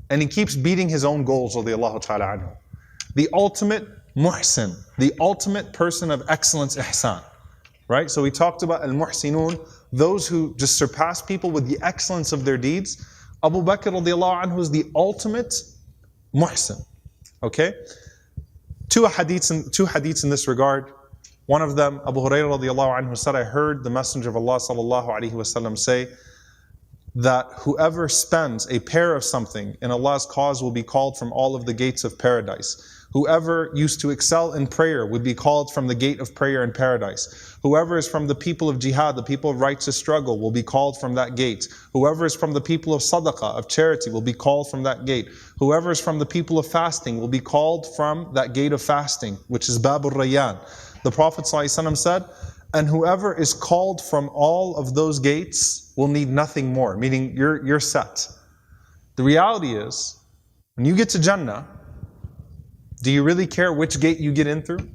And he keeps beating his own goals, radiallahu ta'ala anhu. The ultimate muhsin, the ultimate person of excellence, ihsan. Right? So we talked about al-muhsinun, those who just surpass people with the excellence of their deeds. Abu Bakr radiallahu anhu is the ultimate muhsin. Okay? Two hadiths in this regard. One of them, Abu Hurairah radiallahu anhu said, I heard the Messenger of Allah sallallahu alaihi wasallam say that whoever spends a pair of something in Allah's cause will be called from all of the gates of paradise. Whoever used to excel in prayer would be called from the gate of prayer in paradise. Whoever is from the people of jihad, the people of righteous struggle, will be called from that gate. Whoever is from the people of sadaqah, of charity, will be called from that gate. Whoever is from the people of fasting will be called from that gate of fasting, which is Babur Rayyan. The Prophet ﷺ said, and whoever is called from all of those gates will need nothing more, meaning you're set. The reality is, when you get to Jannah, do you really care which gate you get in through?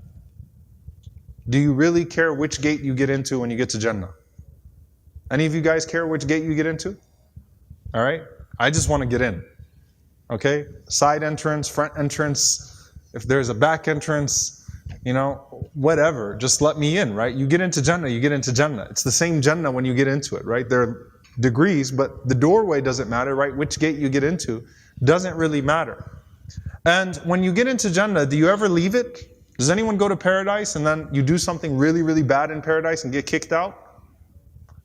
Do you really care which gate you get into when you get to Jannah? Any of you guys care which gate you get into? All right? I just want to get in. Okay? Side entrance, front entrance, if there's a back entrance, whatever, just let me in, right? You get into Jannah, you get into Jannah. It's the same Jannah when you get into it, right? There are degrees, but the doorway doesn't matter, right? Which gate you get into doesn't really matter. And when you get into Jannah, do you ever leave it? Does anyone go to paradise and then you do something really, really bad in paradise and get kicked out?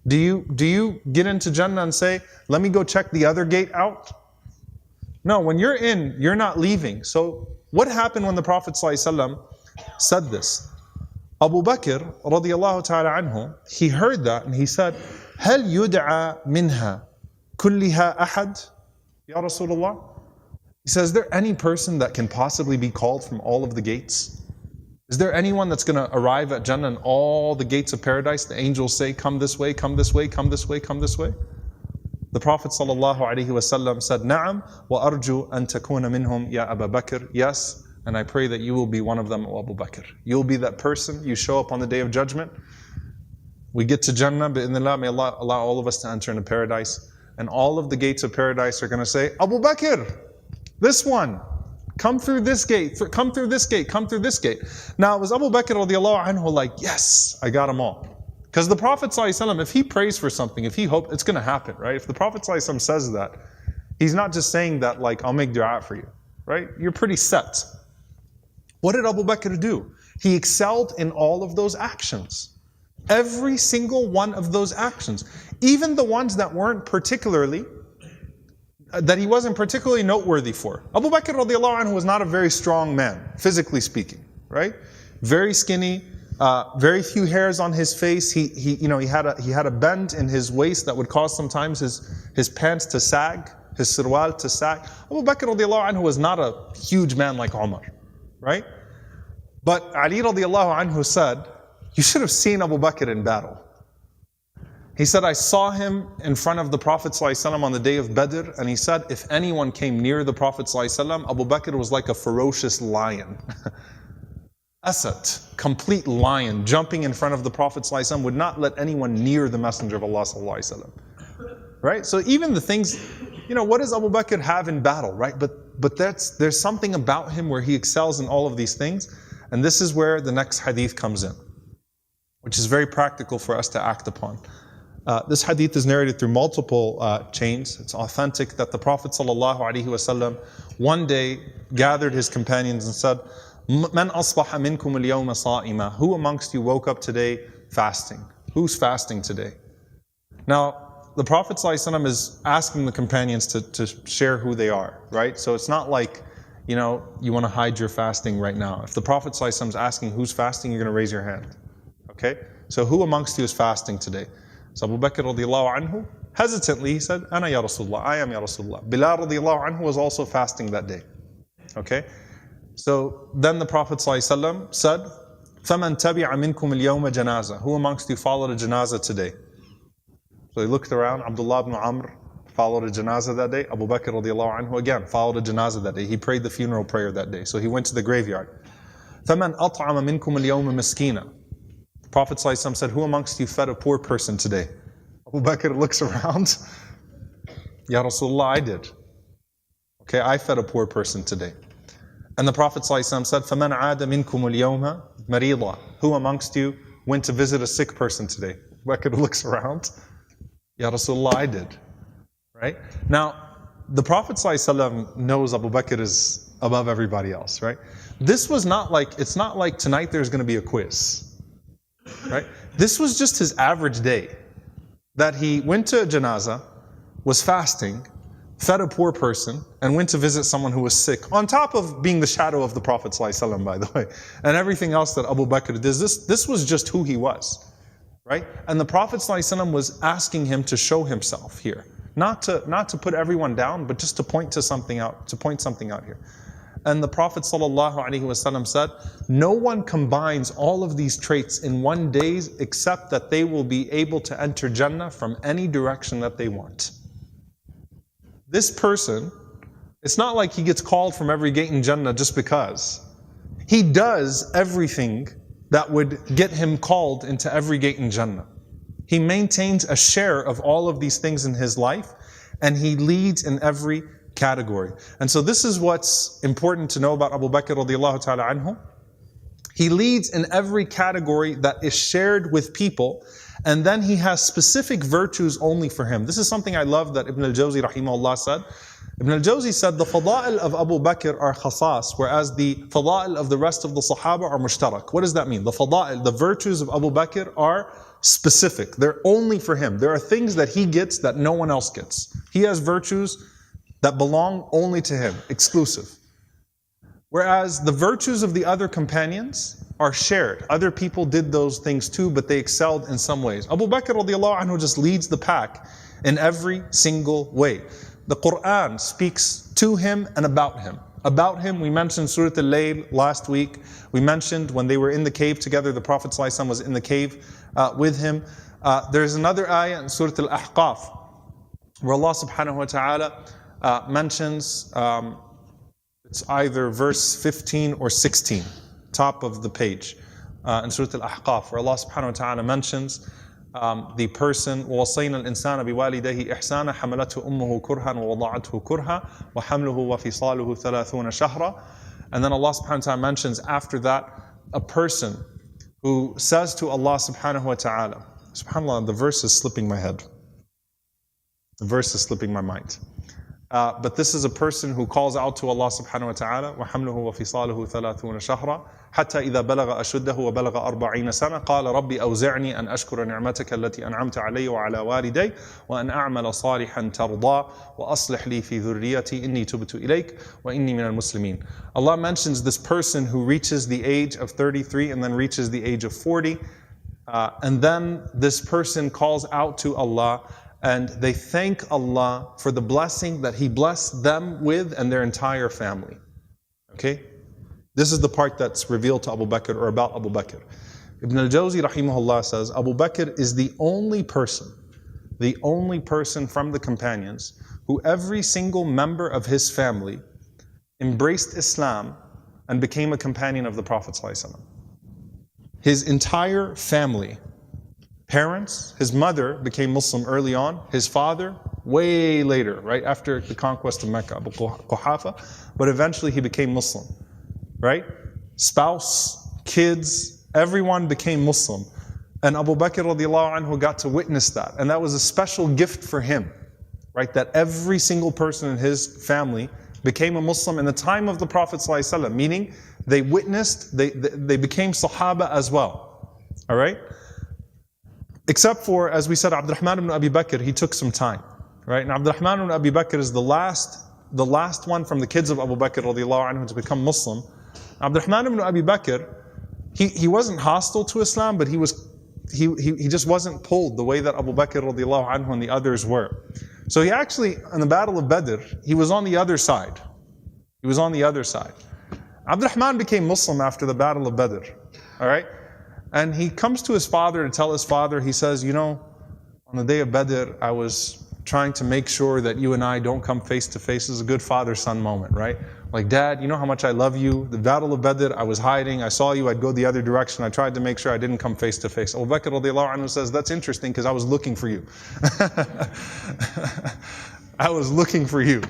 Do you get into Jannah and say, let me go check the other gate out? No, when you're in, you're not leaving. So what happened when the Prophet ﷺ said this? Abu Bakr radiallahu ta'ala anhu, he heard that and he said, هل يدعى منها كلها أحد يا رسول الله? He says, is there any person that can possibly be called from all of the gates? Is there anyone that's going to arrive at Jannah and all the gates of paradise, the angels say, come this way, come this way, come this way, come this way? The Prophet ﷺ said, نعم وأرجو أن تكون منهم يا أبا بكر. Yes, and I pray that you will be one of them, O Abu Bakr. You'll be that person, you show up on the Day of Judgment. We get to Jannah, bi'idhnillah, may Allah allow all of us to enter into paradise. And all of the gates of paradise are going to say, Abu Bakr, this one, come through this gate, come through this gate, come through this gate. Now, was Abu Bakr radiallahu anhu like, yes, I got them all? Because the Prophet ﷺ, if he prays for something, if he hopes, it's going to happen, right? If the Prophet ﷺ says that, he's not just saying that like, I'll make dua for you, right? You're pretty set. What did Abu Bakr do? He excelled in all of those actions. Every single one of those actions. Even the ones that he wasn't particularly noteworthy for. Abu Bakr radiallahu anhu was not a very strong man, physically speaking, right? Very skinny, very few hairs on his face. He had a bend in his waist that would cause sometimes his pants to sag, his sirwal to sag. Abu Bakr radiallahu anhu was not a huge man like Umar, right? But Ali radiallahu anhu said, you should have seen Abu Bakr in battle. He said, I saw him in front of the Prophet ﷺ on the day of Badr, and he said, if anyone came near the Prophet ﷺ, Abu Bakr was like a ferocious lion. Asad, complete lion, jumping in front of the Prophet ﷺ, would not let anyone near the Messenger of Allah ﷺ. Right? So even the things, what does Abu Bakr have in battle, right? But there's something about him where he excels in all of these things, and this is where the next hadith comes in, which is very practical for us to act upon. This hadith is narrated through multiple chains. It's authentic that the Prophet ﷺ one day gathered his companions and said, "Man asbaha minkum al-yawma sa'ima?" Who amongst you woke up today fasting? Who's fasting today? Now, the Prophet ﷺ is asking the companions to share who they are, right? So it's not like, you want to hide your fasting right now. If the Prophet ﷺ is asking who's fasting, you're going to raise your hand. Okay? So who amongst you is fasting today? So Abu Bakr radiallahu anhu, hesitantly, he said, "Ana ya Rasulullah, I am ya Rasulullah." Bilal radiallahu anhu was also fasting that day. Okay? So then the Prophet ﷺ said, فَمَنْ تَبِعَ مِنْكُمُ الْيَوْمَ جَنَازَةً. Who amongst you followed a janazah today? So he looked around. Abdullah ibn Amr followed a janazah that day. Abu Bakr radiallahu anhu again followed a janazah that day. He prayed the funeral prayer that day. So he went to the graveyard. فَمَنْ أَطْعَمَ مِنْكُمُ الْيَوْمَ مِسْكِينًا. The Prophet ﷺ said, who amongst you fed a poor person today? Abu Bakr looks around. Ya Rasulullah, I did. Okay, I fed a poor person today. And the Prophet ﷺ said, فَمَنْ عَادَ مِنْكُمُ الْيَوْمَ مَرِيضًا. Who amongst you went to visit a sick person today? Abu Bakr looks around. Ya Rasulullah, I did. Right? Now, the Prophet ﷺ knows Abu Bakr is above everybody else, right? This was not like, it's not like tonight there's going to be a quiz, right? This was just his average day. That he went to a janazah, was fasting, fed a poor person, and went to visit someone who was sick, on top of being the shadow of the Prophet ﷺ, by the way, and everything else that Abu Bakr did. This was just who he was, right? And the Prophet ﷺ was asking him to show himself here, not to put everyone down, but just to point something out here. And the Prophet ﷺ said, no one combines all of these traits in one day except that they will be able to enter Jannah from any direction that they want. This person, it's not like he gets called from every gate in Jannah just because. He does everything that would get him called into every gate in Jannah. He maintains a share of all of these things in his life, and he leads in every category. And so this is what's important to know about Abu Bakr radiallahu ta'ala anhu. He leads in every category that is shared with people, and then he has specific virtues only for him. This is something I love that Ibn al-Jawzi rahimahullah said. Ibn al-Jawzi said the fada'il of Abu Bakr are khasas, whereas the fada'il of the rest of the Sahaba are mushtarak. What does that mean? The fada'il, the virtues of Abu Bakr are specific. They're only for him. There are things that he gets that no one else gets. He has virtues that belong only to him, exclusive. Whereas the virtues of the other companions are shared. Other people did those things too, but they excelled in some ways. Abu Bakr radiallahu anhu just leads the pack in every single way. The Quran speaks to him and about him. About him, we mentioned Surah Al-Layl last week. We mentioned when they were in the cave together, the Prophet ﷺ was in the cave with him. There's another ayah in Surah Al-Ahqaf where Allah subhanahu wa ta'ala mentions, it's either verse 15 or 16, top of the page, in Surah Al-Ahqaf, where Allah subhanahu wa ta'ala mentions the person, وَوَصَّيْنَا الْإِنسَانَ بِوَالِدَيْهِ إِحْسَانًا حَمَلَتْهُ أُمُّهُ كُرْهًا وَوَضَعَتْهُ كُرْهًا وَحَمْلُهُ وَفِصَالُهُ 30 شَهْرًا. And then Allah subhanahu wa ta'ala mentions after that a person who says to Allah subhanahu wa ta'ala, subhanAllah, the verse is slipping my head. The verse is slipping my mind. But this is a person who calls out to Allah subhanahu wa ta'ala, وَحَمْلُهُ وَفِصَالُهُ 30 شَهْرًا حتى إذا بلغ أشده وبلغ 40 سنة قال ربي أوزعني أن أشكر نعمتك التي أنعمت علي وعلى والدي وأن أعمل صالحا ترضى وأصلح لي في ذريتي إني تبت إليك وإني من المسلمين. Allah mentions this person who reaches the age of 33 and then reaches the age of 40, and then this person calls out to Allah and they thank Allah for the blessing that He blessed them with and their entire family. Okay? This is the part that's revealed to Abu Bakr or about Abu Bakr. Ibn al-Jawzi rahimahullah says, Abu Bakr is the only person from the companions who every single member of his family embraced Islam and became a companion of the Prophet ﷺ. His entire family, parents, his mother became Muslim early on, his father way later, right after the conquest of Mecca, Abu Quhafa, but eventually he became Muslim. Right? Spouse, kids, everyone became Muslim And Abu Bakr radiallahu anhu got to witness that. And that was a special gift for him, right? That every single person in his family became a Muslim in the time of the Prophet ﷺ, meaning they witnessed, they became Sahabah as well. All right? Except for, as we said, Abdurrahman ibn Abi Bakr, he took some time. Right? And Abdurrahman ibn Abi Bakr is the last one from the kids of Abu Bakr radiallahu anhu to become Muslim. Abdurrahman ibn Abi Bakr, he wasn't hostile to Islam, but he just wasn't pulled the way that Abu Bakr radiallahu anhu and the others were. So he actually, in the Battle of Badr, he was on the other side. He was on the other side. Abdurrahman became Muslim after the Battle of Badr. All right? And he comes to his father to tell his father, he says, you know, on the day of Badr, I was trying to make sure that you and I don't come face to face. This is a good father-son moment, right? Like, Dad, you know how much I love you. The Battle of Badr, I was hiding. I saw you. I'd go the other direction. I tried to make sure I didn't come face to face. Abu Bakr radiallahu anhu says, that's interesting because I was looking for you. I was looking for you.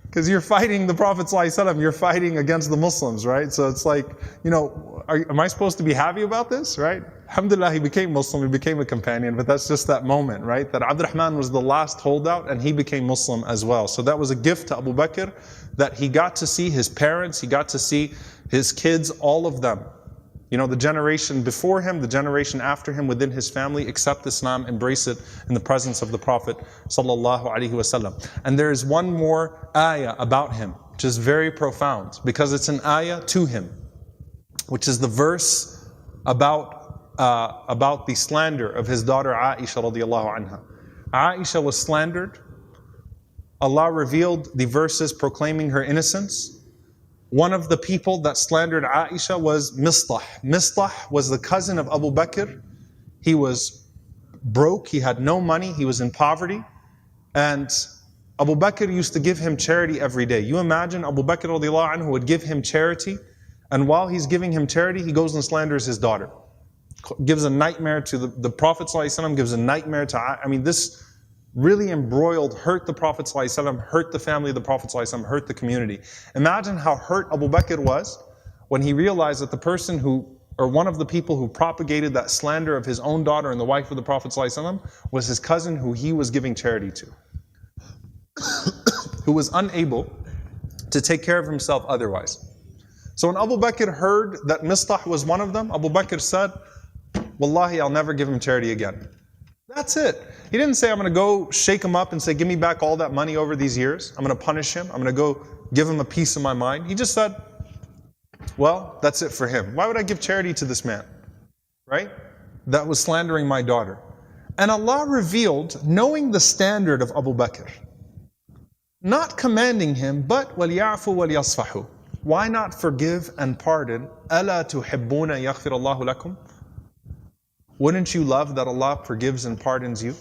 Because you're fighting the Prophet ﷺ, you're fighting against the Muslims, right? So it's like, you know, am I supposed to be happy about this, right? Alhamdulillah, he became Muslim, he became a companion, but that's just that moment, right? That Abdurrahman was the last holdout and he became Muslim as well. So that was a gift to Abu Bakr, that he got to see his parents, he got to see his kids, all of them. You know, the generation before him, the generation after him within his family, accept Islam, embrace it in the presence of the Prophet sallallahu alaihi wasallam. And there is one more ayah about him, which is very profound, because it's an ayah to him, which is the verse about the slander of his daughter Aisha radiallahu anha. Aisha was slandered. Allah revealed the verses proclaiming her innocence. One of the people that slandered Aisha was Mistah. Mistah was the cousin of Abu Bakr. He was broke, he had no money, he was in poverty. And Abu Bakr used to give him charity every day. You imagine Abu Bakr radiallahu anhu would give him charity, and while he's giving him charity, he goes and slanders his daughter. Gives a nightmare to the Prophet ﷺ, gives a nightmare to, this really embroiled, hurt the Prophet ﷺ, hurt the family of the Prophet ﷺ, hurt the community. Imagine how hurt Abu Bakr was when he realized that the person one of the people who propagated that slander of his own daughter and the wife of the Prophet ﷺ was his cousin who he was giving charity to, who was unable to take care of himself otherwise. So when Abu Bakr heard that Mistah was one of them, Abu Bakr said, Wallahi, I'll never give him charity again. That's it. He didn't say, I'm going to go shake him up and say, give me back all that money over these years. I'm going to punish him. I'm going to go give him a piece of my mind. He just said, well, that's it for him. Why would I give charity to this man? Right? That was slandering my daughter. And Allah revealed, knowing the standard of Abu Bakr, not commanding him, but وَلْيَعْفُوا وَلْيَصْفَحُوا. Why not forgive and pardon? أَلَا تُحِبُّونَ يَغْفِرَ اللَّهُ لَكُمْ. Wouldn't you love that Allah forgives and pardons you?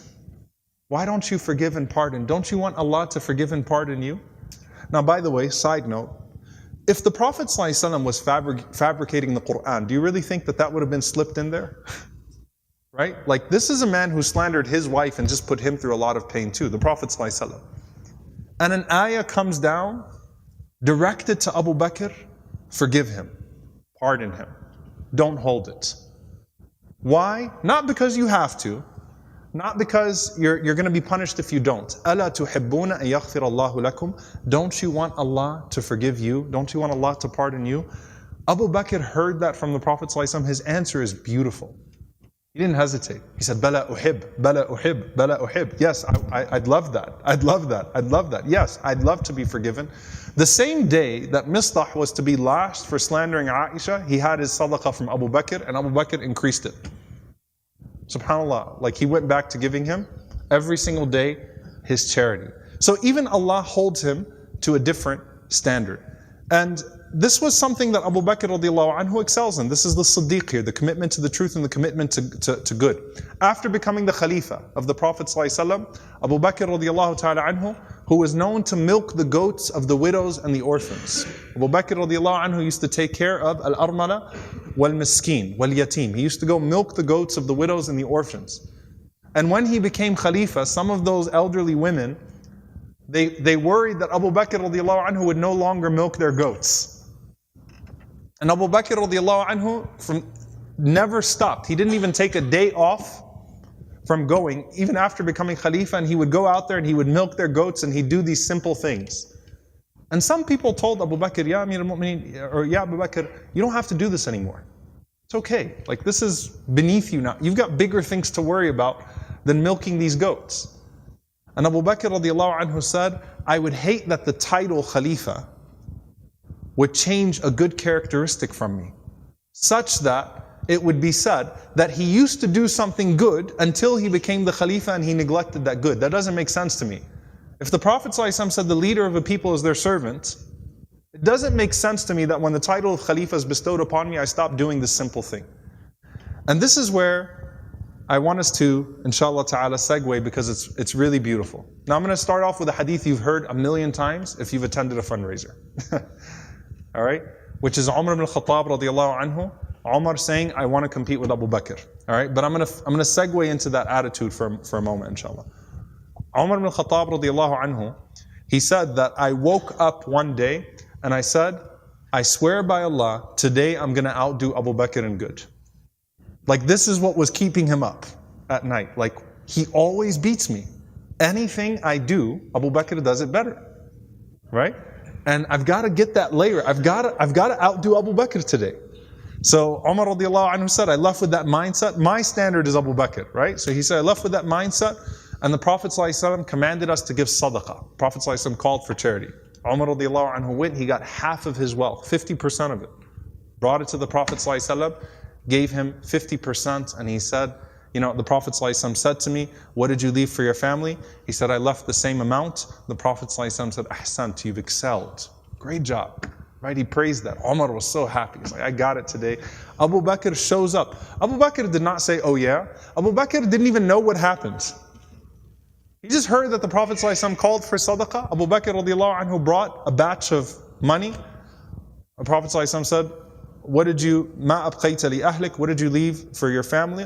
Why don't you forgive and pardon? Don't you want Allah to forgive and pardon you? Now, by the way, side note, if the Prophet ﷺ was fabricating the Quran, do you really think that would have been slipped in there? Right? Like, this is a man who slandered his wife and just put him through a lot of pain too, the Prophet ﷺ. And an ayah comes down, directed to Abu Bakr, forgive him, pardon him, don't hold it. Why? Not because you have to, not because you're going to be punished if you don't. أَلَا تُحِبُّونَ أَن يَغْفِرَ اللَّهُ لَكُمْ. Don't you want Allah to forgive you? Don't you want Allah to pardon you? Abu Bakr heard that from the Prophet ﷺ. His answer is beautiful. He didn't hesitate. He said, Bala uhib, Bala uhib, Bala uhib. Yes, I'd love that. I'd love that. I'd love that. Yes, I'd love to be forgiven. The same day that Mistah was to be lashed for slandering Aisha, he had his sadaqah from Abu Bakr, and Abu Bakr increased it. SubhanAllah, like he went back to giving him every single day his charity. So even Allah holds him to a different standard. And this was something that Abu Bakr radiallahu anhu excels in. This is the Siddique here, the commitment to the truth and the commitment to good. After becoming the Khalifa of the Prophet ﷺ, Abu Bakr radiallahu ta'ala anhu, who was known to milk the goats of the widows and the orphans. Abu Bakr radiallahu anhu used to take care of al-armala wal-miskin wal-yatim. He used to go milk the goats of the widows and the orphans. And when he became Khalifa, some of those elderly women, they worried that Abu Bakr radiallahu anhu would no longer milk their goats. And Abu Bakr radiallahu anhu, never stopped. He didn't even take a day off from going, even after becoming Khalifa, and he would go out there and he would milk their goats and he'd do these simple things. And some people told Abu Bakr, Ya Amir al-Mu'mineen, or Ya Abu Bakr, you don't have to do this anymore. It's okay. Like, this is beneath you now. You've got bigger things to worry about than milking these goats. And Abu Bakr radiallahu anhu said, I would hate that the title Khalifa would change a good characteristic from me, such that it would be said that he used to do something good until he became the Khalifa and he neglected that good. That doesn't make sense to me. If the Prophet ﷺ said the leader of a people is their servant, it doesn't make sense to me that when the title of Khalifa is bestowed upon me, I stop doing this simple thing. And this is where I want us to, inshallah ta'ala, segue, because it's really beautiful. Now I'm going to start off with a hadith you've heard a million times if you've attended a fundraiser. Alright? Which is Umar ibn al-Khattab radiallahu anhu. Umar saying, I want to compete with Abu Bakr. Alright? But I'm going to segue into that attitude for a moment, inshallah. Umar ibn al-Khattab radiallahu anhu, he said that I woke up one day and I said, I swear by Allah, today I'm going to outdo Abu Bakr in good. Like, this is what was keeping him up at night. Like, he always beats me. Anything I do, Abu Bakr does it better. Right? And I've got to get that layer. I've got to outdo Abu Bakr today. So Umar radiallahu anhu said, I left with that mindset. My standard is Abu Bakr, right? So he said, I left with that mindset. And the Prophet ﷺ commanded us to give sadaqah. Prophet ﷺ called for charity. Umar radiallahu anhu went, he got half of his wealth, 50% of it. Brought it to the Prophet ﷺ, gave him 50%, and he said, you know, the Prophet ﷺ said to me, what did you leave for your family? He said, I left the same amount. The Prophet ﷺ said, Ahsant, you've excelled. Great job. Right? He praised that. Umar was so happy. He's like, I got it today. Abu Bakr shows up. Abu Bakr did not say, oh yeah. Abu Bakr didn't even know what happened. He just heard that the Prophet ﷺ called for sadaqah. Abu Bakr radiallahu anhu brought a batch of money. The Prophet ﷺ said, what did you leave for your family?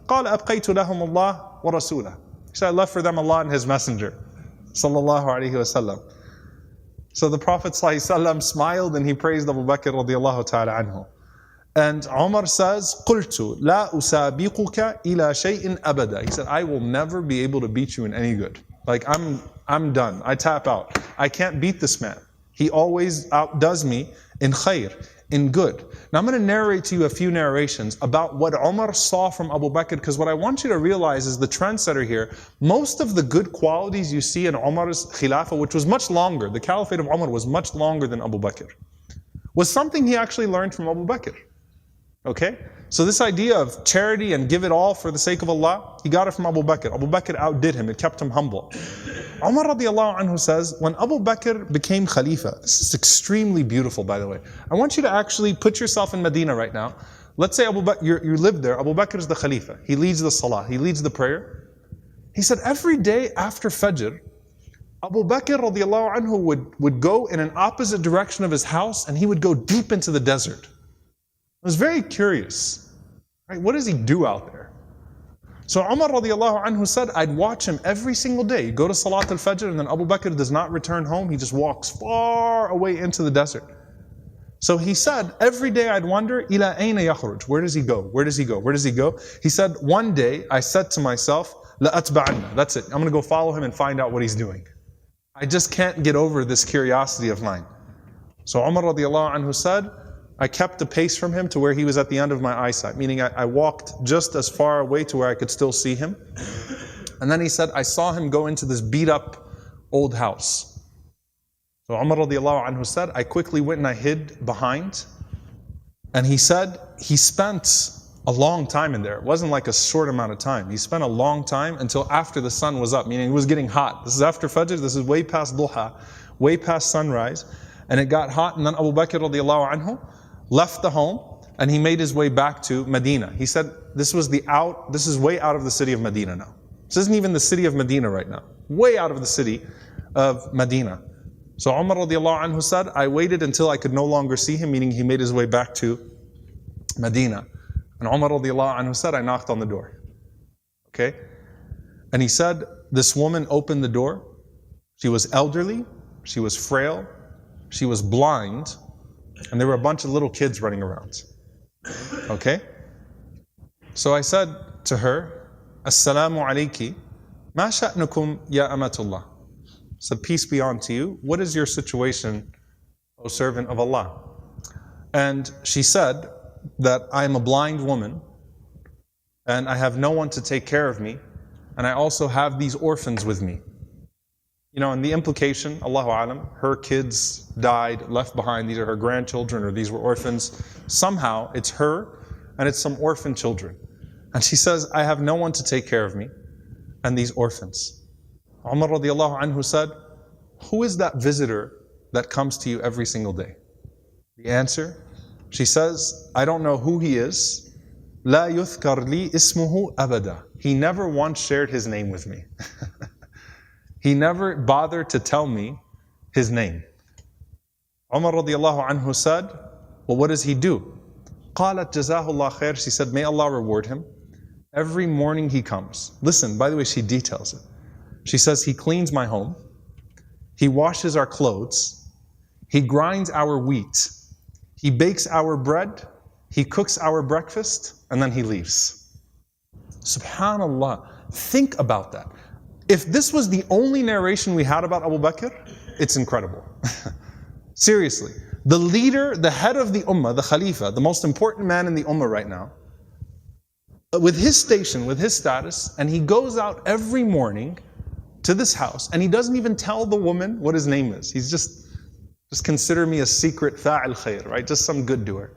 قال أبقيت لهم الله ورسوله. He said, I left for them Allah and His Messenger. Sallallahu alayhi wa sallam. So the Prophet ﷺ smiled and he praised Abu Bakr radiallahu ta'ala anhu. And Umar says, قُلْتُ لَا أُسَابِقُكَ إِلَى شَيْءٍ أَبَدًا. He said, I will never be able to beat you in any good. Like, I'm done. I tap out. I can't beat this man. He always outdoes me in khair, in good. Now I'm going to narrate to you a few narrations about what Umar saw from Abu Bakr, because what I want you to realize is the trendsetter here. Most of the good qualities you see in Umar's Khilafah, which was much longer, the Caliphate of Umar was much longer than Abu Bakr, was something he actually learned from Abu Bakr. Okay? So this idea of charity and give it all for the sake of Allah, he got it from Abu Bakr. Abu Bakr outdid him, it kept him humble. Umar radiallahu anhu says, when Abu Bakr became Khalifa, this is extremely beautiful by the way. I want you to actually put yourself in Medina right now. Let's say Abu Bakr, you live there, Abu Bakr is the Khalifa. He leads the Salah, he leads the prayer. He said every day after Fajr, Abu Bakr radiallahu anhu would go in an opposite direction of his house and he would go deep into the desert. I was very curious, right? What does he do out there? So Umar radiallahu anhu said, I'd watch him every single day. He'd go to Salat al-Fajr and then Abu Bakr does not return home. He just walks far away into the desert. So he said, every day I'd wonder, إِلَىٰ أَيْنَ يَخْرُجْ? Where does he go? Where does he go? Where does he go? He said, one day I said to myself, لَأَتْبَعَنَّ. That's it. I'm going to go follow him and find out what he's doing. I just can't get over this curiosity of mine. So Umar radiallahu anhu said, I kept a pace from him to where he was at the end of my eyesight, meaning I walked just as far away to where I could still see him. And then he said, I saw him go into this beat up old house. So Umar radiallahu anhu said, I quickly went and I hid behind. And he said, he spent a long time in there. It wasn't like a short amount of time. He spent a long time until after the sun was up, meaning it was getting hot. This is after Fajr, this is way past Duha, way past sunrise. And it got hot, and then Abu Bakr radiallahu anhu left the home and he made his way back to Medina. He said this is way out of the city of Medina now. This isn't even the city of Medina right now. Way out of the city of Medina. So Umar radiallahu anhu said, I waited until I could no longer see him, meaning he made his way back to Medina. And Umar radiallahu anhu said, I knocked on the door. Okay? And he said, this woman opened the door. She was elderly, she was frail, she was blind, and there were a bunch of little kids running around. Okay? So I said to her, Assalamu alayki, ma sha'nukum ya amatullah. So peace be unto you. What is your situation, O servant of Allah? And she said that I am a blind woman and I have no one to take care of me, and I also have these orphans with me. You know, and the implication, Allahu Alam, her kids died, left behind, these are her grandchildren, or these were orphans. Somehow, it's her, and it's some orphan children. And she says, I have no one to take care of me, and these orphans. Umar radiallahu anhu said, who is that visitor that comes to you every single day? The answer, she says, I don't know who he is. لا يذكر لي اسمه أبدا. He never once shared his name with me. He never bothered to tell me his name. Umar radiallahu anhu said, well, what does he do? قالت جزاه الله خير. She said, may Allah reward him. Every morning he comes. Listen, by the way, she details it. She says, he cleans my home. He washes our clothes. He grinds our wheat. He bakes our bread. He cooks our breakfast. And then he leaves. Subhanallah. Think about that. If this was the only narration we had about Abu Bakr, it's incredible. Seriously. The leader, the head of the ummah, the Khalifa, the most important man in the ummah right now, with his station, with his status, and he goes out every morning to this house, and he doesn't even tell the woman what his name is. He's just consider me a secret fa'il khair, right? Just some good doer.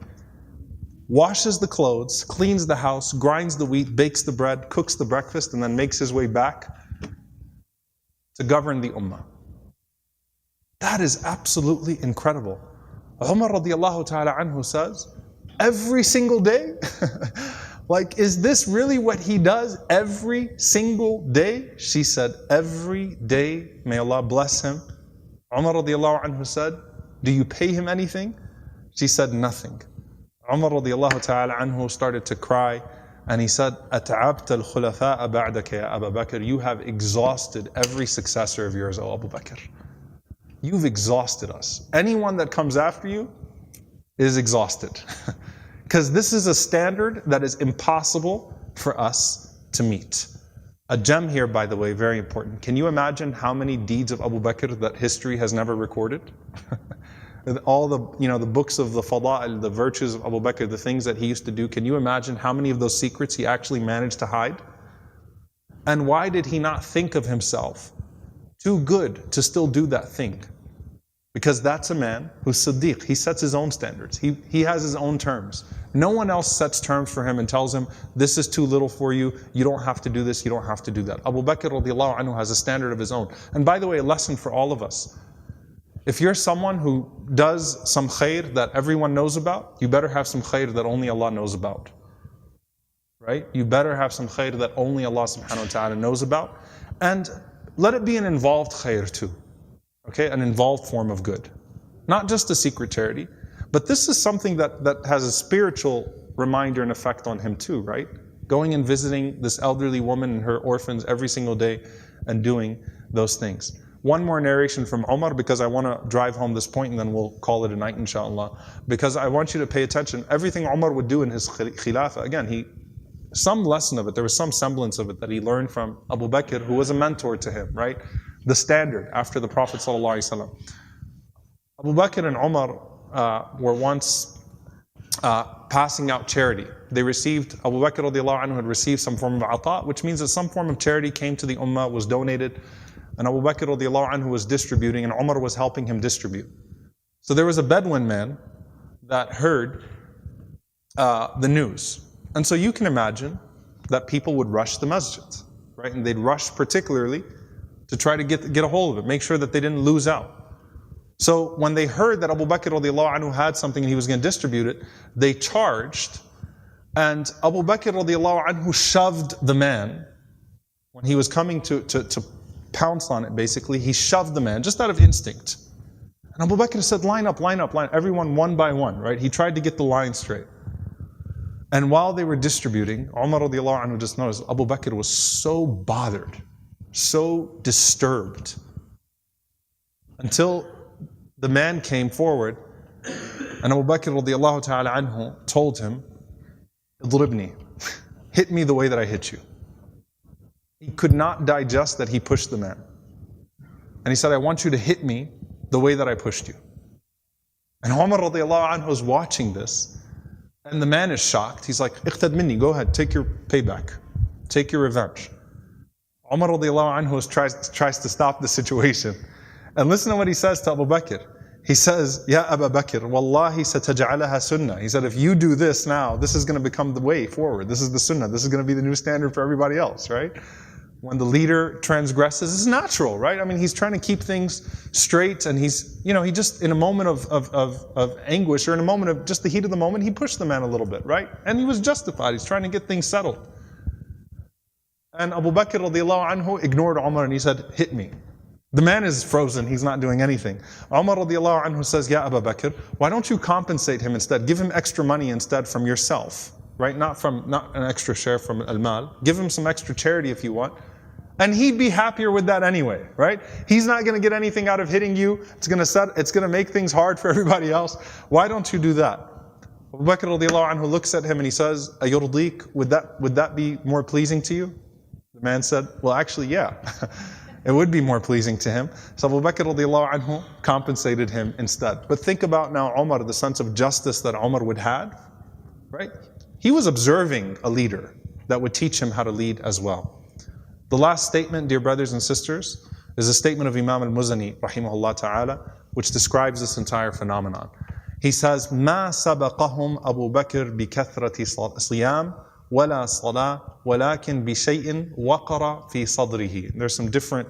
Washes the clothes, cleans the house, grinds the wheat, bakes the bread, cooks the breakfast, and then makes his way back to govern the ummah. That is absolutely incredible. Umar radiallahu ta'ala anhu says, every single day? Like, is this really what he does every single day? She said, every day, may Allah bless him. Umar radiallahu anhu said, do you pay him anything? She said, nothing. Umar radiallahu ta'ala anhu started to cry, and he said, أَتَعَبْتَ الْخُلَفَاءَ بَعْدَكَ يَا أَبَا بَكْرِ. You have exhausted every successor of yours, O Abu Bakr. You've exhausted us. Anyone that comes after you is exhausted. Because this is a standard that is impossible for us to meet. A gem here, by the way, very important. Can you imagine how many deeds of Abu Bakr that history has never recorded? All the, the books of the fada'il, the virtues of Abu Bakr, the things that he used to do. Can you imagine how many of those secrets he actually managed to hide? And why did he not think of himself too good to still do that thing? Because that's a man who's Siddiq. He sets his own standards. He has his own terms. No one else sets terms for him and tells him, this is too little for you, you don't have to do this, you don't have to do that. Abu Bakr radiallahu anhu has a standard of his own. And by the way, a lesson for all of us. If you're someone who does some khair that everyone knows about, you better have some khair that only Allah knows about. Right? You better have some khair that only Allah subhanahu wa ta'ala knows about. And let it be an involved khair too. Okay? An involved form of good. Not just a secret charity. But this is something that has a spiritual reminder and effect on him too, right? Going and visiting this elderly woman and her orphans every single day and doing those things. One more narration from Umar, because I want to drive home this point and then we'll call it a night inshallah. Because I want you to pay attention. Everything Umar would do in his Khilafah, again, some lesson of it, there was some semblance of it that he learned from Abu Bakr, who was a mentor to him, right? The standard after the Prophet ﷺ. Abu Bakr and Umar were once passing out charity. They received, Abu Bakr radiallahu anhu had received some form of ata, which means that some form of charity came to the ummah, was donated, and Abu Bakr radiallahu anhu was distributing, and Umar was helping him distribute. So there was a Bedouin man that heard the news. And so you can imagine that people would rush the masjid, right? And they'd rush particularly to try to get a hold of it, make sure that they didn't lose out. So when they heard that Abu Bakr radiallahu anhu had something and he was going to distribute it, they charged, and Abu Bakr radiallahu anhu shoved the man. When he was coming to pounce on it, basically, he shoved the man just out of instinct. And Abu Bakr said, line up, line up, line up. Everyone one by one, right? He tried to get the line straight. And while they were distributing, Umar radiallahu anhu just noticed Abu Bakr was so bothered, so disturbed, until the man came forward, and Abu Bakr radiallahu ta'ala anhu told him, "Idribni." hit me the way that I hit you. He could not digest that he pushed the man. And he said, I want you to hit me the way that I pushed you. And Umar radiallahu anhu is watching this. And the man is shocked. He's like, Iqtad minni, go ahead, take your payback. Take your revenge. Umar radiallahu anhu tries to stop the situation. And listen to what he says to Abu Bakr. He says, Ya Abu Bakr, Wallahi sataj'alaha sunnah. He said, if you do this now, this is going to become the way forward. This is the sunnah. This is going to be the new standard for everybody else, right? When the leader transgresses, it's natural, right? I mean, he's trying to keep things straight, and he's, he just, in a moment of anguish, or in a moment of just the heat of the moment, he pushed the man a little bit, right? And he was justified. He's trying to get things settled. And Abu Bakr radiallahu anhu ignored Umar and he said, hit me. The man is frozen, he's not doing anything. Umar radiallahu anhu says, Ya Abu Bakr, why don't you compensate him instead? Give him extra money instead from yourself, right? Not an extra share from al-mal. Give him some extra charity if you want. And he'd be happier with that anyway, right? He's not going to get anything out of hitting you. It's going to make things hard for everybody else. Why don't you do that? Abu Bakr radiallahu anhu looks at him and he says, Ayurdiq, would that be more pleasing to you? The man said, well, actually, yeah. It would be more pleasing to him. So Abu Bakr radiallahu anhu compensated him instead. But think about now Umar, the sense of justice that Umar would have, right? He was observing a leader that would teach him how to lead as well. The last statement, dear brothers and sisters, is a statement of Imam al-Muzani, rahimahullah ta'ala, which describes this entire phenomenon. He says, مَا سَبَقَهُمْ أَبُو بَكْرٍ بِكَثْرَةِ صِيَامٍ وَلَا صَلَاةٍ وَلَكِنْ بِشَيْءٍ وَقَرَ فِي صَدْرِهِ. There's some different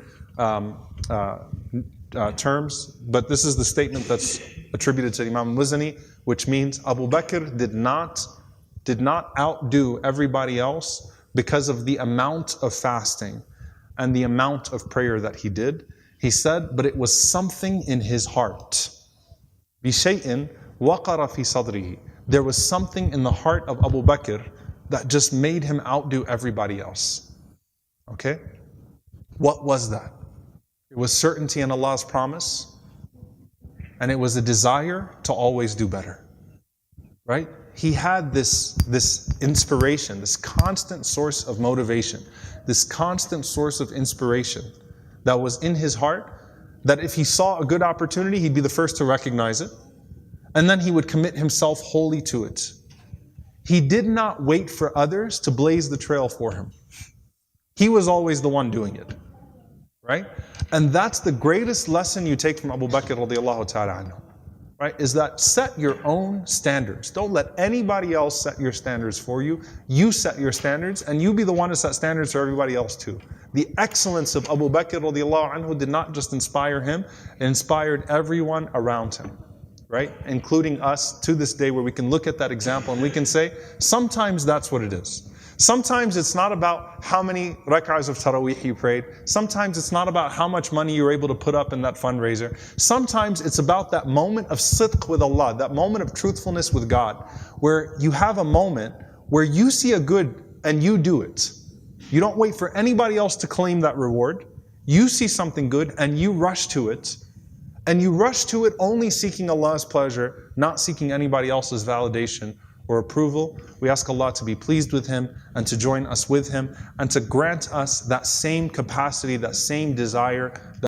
terms, but this is the statement that's attributed to Imam al-Muzani, which means Abu Bakr did not outdo everybody else because of the amount of fasting and the amount of prayer that he did. He said, but it was something in his heart. بِشَيْءٍ وَقَرَ فِي صَدْرِهِ. There was something in the heart of Abu Bakr that just made him outdo everybody else. Okay? What was that? It was certainty in Allah's promise, and it was a desire to always do better. Right? He had this inspiration, this constant source of motivation, this constant source of inspiration that was in his heart, that if he saw a good opportunity, he'd be the first to recognize it, and then he would commit himself wholly to it. He did not wait for others to blaze the trail for him. He was always the one doing it. Right? And that's the greatest lesson you take from Abu Bakr radiallahu ta'ala anhu. Right? Is that set your own standards. Don't let anybody else set your standards for you. You set your standards, and you be the one to set standards for everybody else too. The excellence of Abu Bakr radiallahu anhu did not just inspire him, it inspired everyone around him. Right? Including us to this day, where we can look at that example and we can say, sometimes that's what it is. Sometimes it's not about how many rak'ahs of Taraweeh you prayed. Sometimes it's not about how much money you were able to put up in that fundraiser. Sometimes it's about that moment of sidq with Allah, that moment of truthfulness with God, where you have a moment where you see a good and you do it. You don't wait for anybody else to claim that reward. You see something good and you rush to it. And you rush to it only seeking Allah's pleasure, not seeking anybody else's validation or approval. We ask Allah to be pleased with Him and to join us with Him and to grant us that same capacity, that same desire,